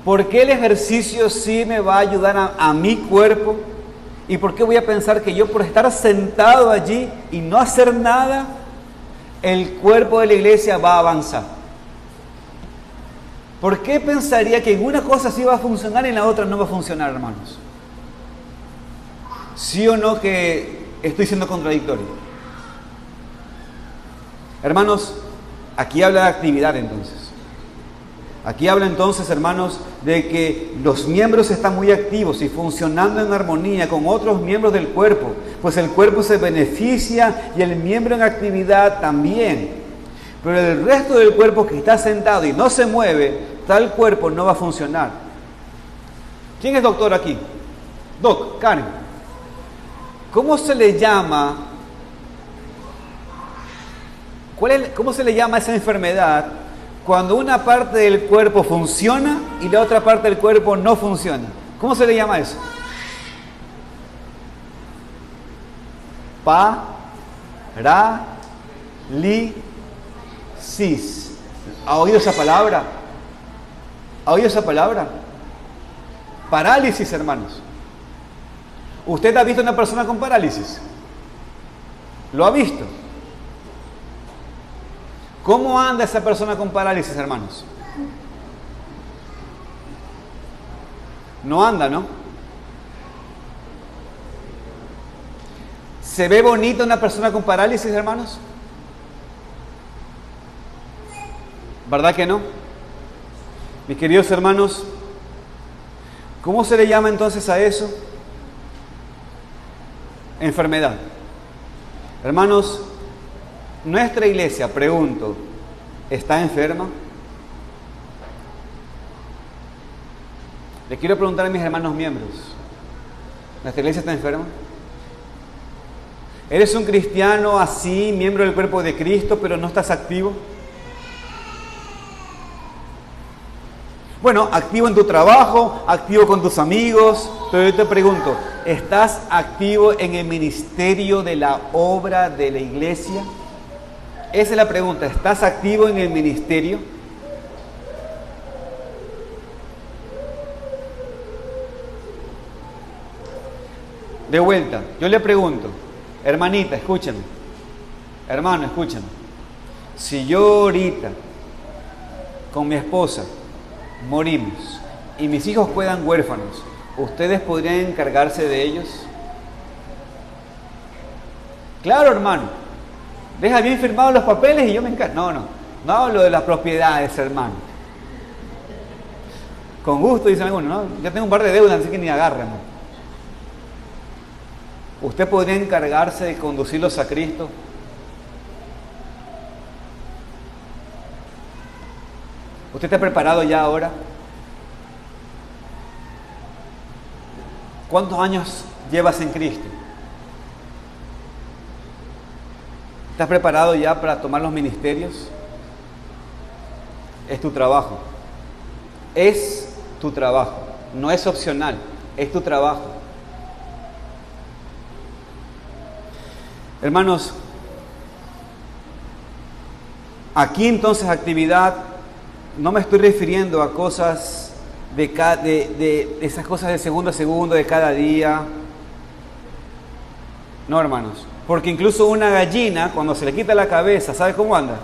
¿Por qué el ejercicio sí me va a ayudar a mi cuerpo? ¿Y por qué voy a pensar que yo por estar sentado allí y no hacer nada, el cuerpo de la iglesia va a avanzar? ¿Por qué pensaría que en una cosa sí va a funcionar y en la otra no va a funcionar, hermanos? ¿Sí o no que estoy siendo contradictorio? Hermanos, aquí habla de actividad entonces. Aquí habla entonces, hermanos, de que los miembros están muy activos y funcionando en armonía con otros miembros del cuerpo, pues el cuerpo se beneficia y el miembro en actividad también. Pero el resto del cuerpo que está sentado y no se mueve, tal cuerpo no va a funcionar. ¿Quién es doctor aquí? Doc, Karen. ¿Cómo se le llama? ¿Cómo se le llama a esa enfermedad cuando una parte del cuerpo funciona y la otra parte del cuerpo no funciona? ¿Cómo se le llama eso? Parálisis. ¿Ha oído esa palabra? ¿Ha oído esa palabra? Parálisis, hermanos. ¿Usted ha visto una persona con parálisis? ¿Lo ha visto? ¿Cómo anda esa persona con parálisis, hermanos? No anda, ¿no? ¿Se ve bonita una persona con parálisis, hermanos? ¿Verdad que no? Mis queridos hermanos, ¿cómo se le llama entonces a eso? Enfermedad. Hermanos, nuestra iglesia, pregunto, ¿está enferma? Le quiero preguntar a mis hermanos miembros, ¿nuestra iglesia está enferma? ¿Eres un cristiano así, miembro del cuerpo de Cristo, pero no estás activo? Bueno, activo en tu trabajo, activo con tus amigos, pero yo te pregunto, ¿estás activo en el ministerio de la obra de la iglesia? Esa es la pregunta, ¿estás activo en el ministerio? De vuelta, yo le pregunto, hermanita, escúchame, hermano, escúchame, si yo ahorita con mi esposa morimos y mis hijos quedan huérfanos, ¿ustedes podrían encargarse de ellos? Claro, hermano. Deja bien firmados los papeles y yo me encargo. No hablo de las propiedades, hermano. Con gusto, dicen algunos, ¿no? Yo tengo un par de deudas, así que ni agarren. ¿Usted podría encargarse de conducirlos a Cristo? ¿Usted está preparado ya ahora? ¿Cuántos años llevas en Cristo? ¿Estás preparado ya para tomar los ministerios? Es tu trabajo. Es tu trabajo. No es opcional, es tu trabajo. Hermanos, aquí entonces actividad, no me estoy refiriendo a cosas de esas cosas de segundo a segundo, de cada día. No, hermanos, porque incluso una gallina, cuando se le quita la cabeza, ¿sabe cómo anda?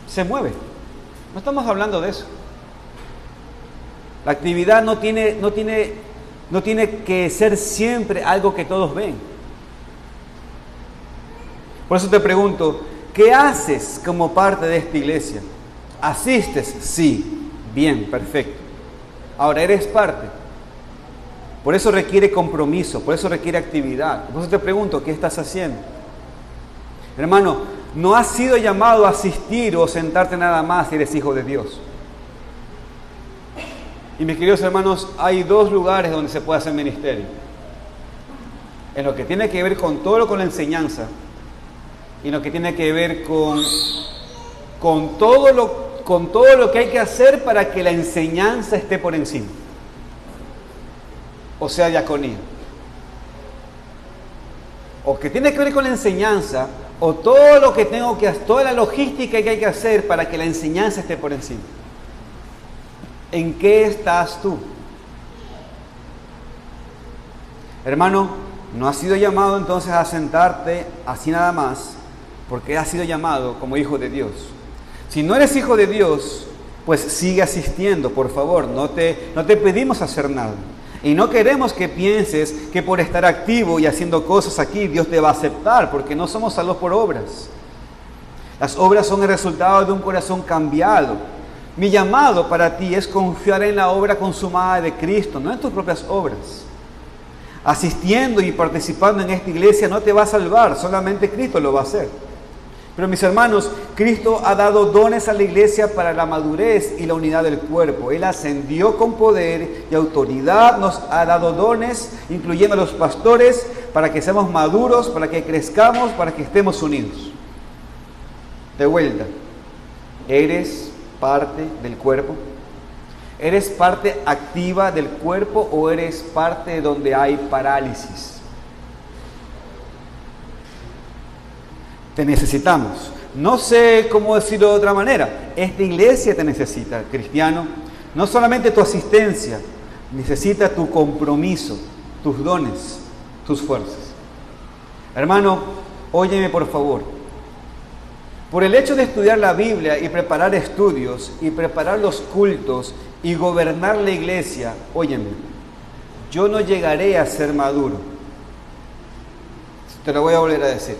Se mueve. No estamos hablando de eso. La actividad no tiene que ser siempre algo que todos ven. Por eso te pregunto, ¿qué haces como parte de esta iglesia? ¿Asistes? Sí. Bien, perfecto. Ahora eres parte. Por eso requiere compromiso, por eso requiere actividad. Por eso te pregunto, ¿qué estás haciendo? Hermano, no has sido llamado a asistir o sentarte nada más si eres hijo de Dios. Y mis queridos hermanos, hay dos lugares donde se puede hacer ministerio. En lo que tiene que ver con la enseñanza y en lo que tiene que ver con todo lo que hay que hacer para que la enseñanza esté por encima. O sea, diaconía. O que tiene que ver con la enseñanza, o todo lo que tengo que hacer, toda la logística que hay que hacer para que la enseñanza esté por encima. ¿En qué estás tú? Hermano, no has sido llamado entonces a sentarte así nada más, porque has sido llamado como hijo de Dios. Si no eres hijo de Dios, pues sigue asistiendo, por favor. No te pedimos hacer nada. Y no queremos que pienses que por estar activo y haciendo cosas aquí, Dios te va a aceptar, porque no somos salvos por obras. Las obras son el resultado de un corazón cambiado. Mi llamado para ti es confiar en la obra consumada de Cristo, no en tus propias obras. Asistiendo y participando en esta iglesia no te va a salvar, solamente Cristo lo va a hacer. Pero mis hermanos, Cristo ha dado dones a la iglesia para la madurez y la unidad del cuerpo. Él ascendió con poder y autoridad, nos ha dado dones, incluyendo a los pastores, para que seamos maduros, para que crezcamos, para que estemos unidos. De vuelta, ¿eres parte del cuerpo? ¿Eres parte activa del cuerpo o eres parte donde hay parálisis? Te necesitamos. No sé cómo decirlo de otra manera. Esta iglesia te necesita, cristiano. No solamente tu asistencia, necesita tu compromiso, tus dones, tus fuerzas. Hermano, óyeme por favor. Por el hecho de estudiar la Biblia y preparar estudios y preparar los cultos y gobernar la iglesia, óyeme, yo no llegaré a ser maduro. Te lo voy a volver a decir.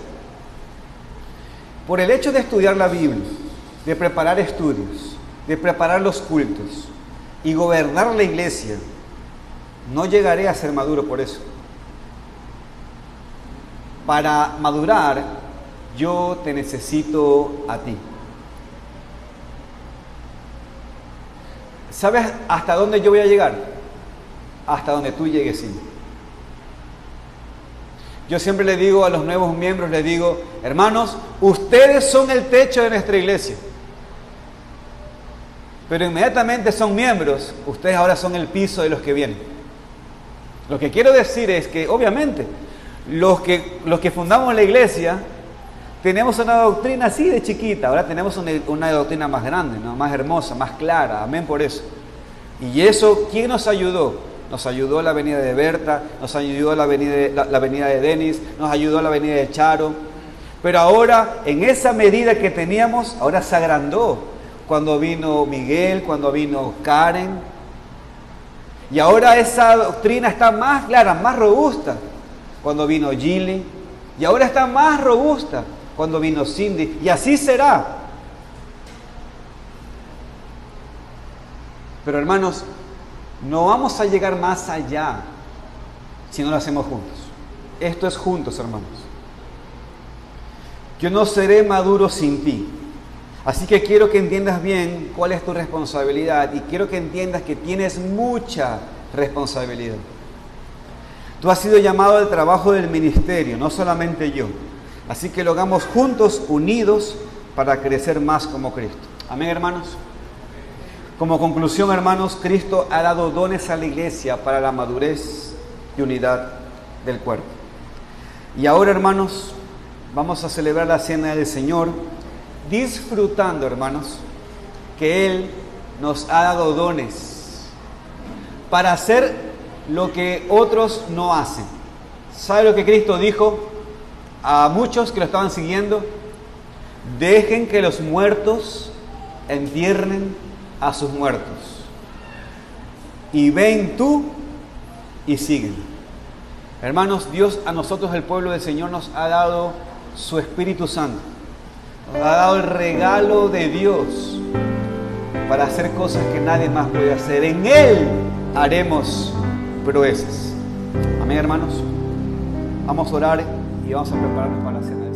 Por el hecho de estudiar la Biblia, de preparar estudios, de preparar los cultos y gobernar la iglesia, no llegaré a ser maduro por eso. Para madurar, yo te necesito a ti. ¿Sabes hasta dónde yo voy a llegar? Hasta donde tú llegues, sí. Yo siempre le digo a los nuevos miembros, les digo, hermanos, ustedes son el techo de nuestra iglesia. Pero inmediatamente son miembros, ustedes ahora son el piso de los que vienen. Lo que quiero decir es que, obviamente, los que fundamos la iglesia, tenemos una doctrina así de chiquita, ahora tenemos una doctrina más grande, ¿no? Más hermosa, más clara, amén por eso. Y eso, ¿quién nos ayudó? Nos ayudó la venida de Berta, nos ayudó la venida de Denis, nos ayudó la venida de Charo. Pero ahora, en esa medida que teníamos, ahora se agrandó. Cuando vino Miguel, cuando vino Karen. Y ahora esa doctrina está más clara, más robusta. Cuando vino Gilly. Y ahora está más robusta cuando vino Cindy. Y así será. Pero hermanos, no vamos a llegar más allá si no lo hacemos juntos. Esto es juntos, hermanos. Yo no seré maduro sin ti. Así que quiero que entiendas bien cuál es tu responsabilidad y quiero que entiendas que tienes mucha responsabilidad. Tú has sido llamado al trabajo del ministerio, no solamente yo. Así que lo hagamos juntos, unidos, para crecer más como Cristo. Amén, hermanos. Como conclusión, hermanos, Cristo ha dado dones a la iglesia para la madurez y unidad del cuerpo. Y ahora, hermanos, vamos a celebrar la cena del Señor, disfrutando, hermanos, que Él nos ha dado dones para hacer lo que otros no hacen. ¿Sabe lo que Cristo dijo a muchos que lo estaban siguiendo? Dejen que los muertos entierren a sus muertos. Y ven tú y siguen. Hermanos, Dios a nosotros, el pueblo del Señor, nos ha dado su Espíritu Santo. Nos ha dado el regalo de Dios para hacer cosas que nadie más puede hacer. En Él haremos proezas. Amén, hermanos. Vamos a orar y vamos a prepararnos para la cena.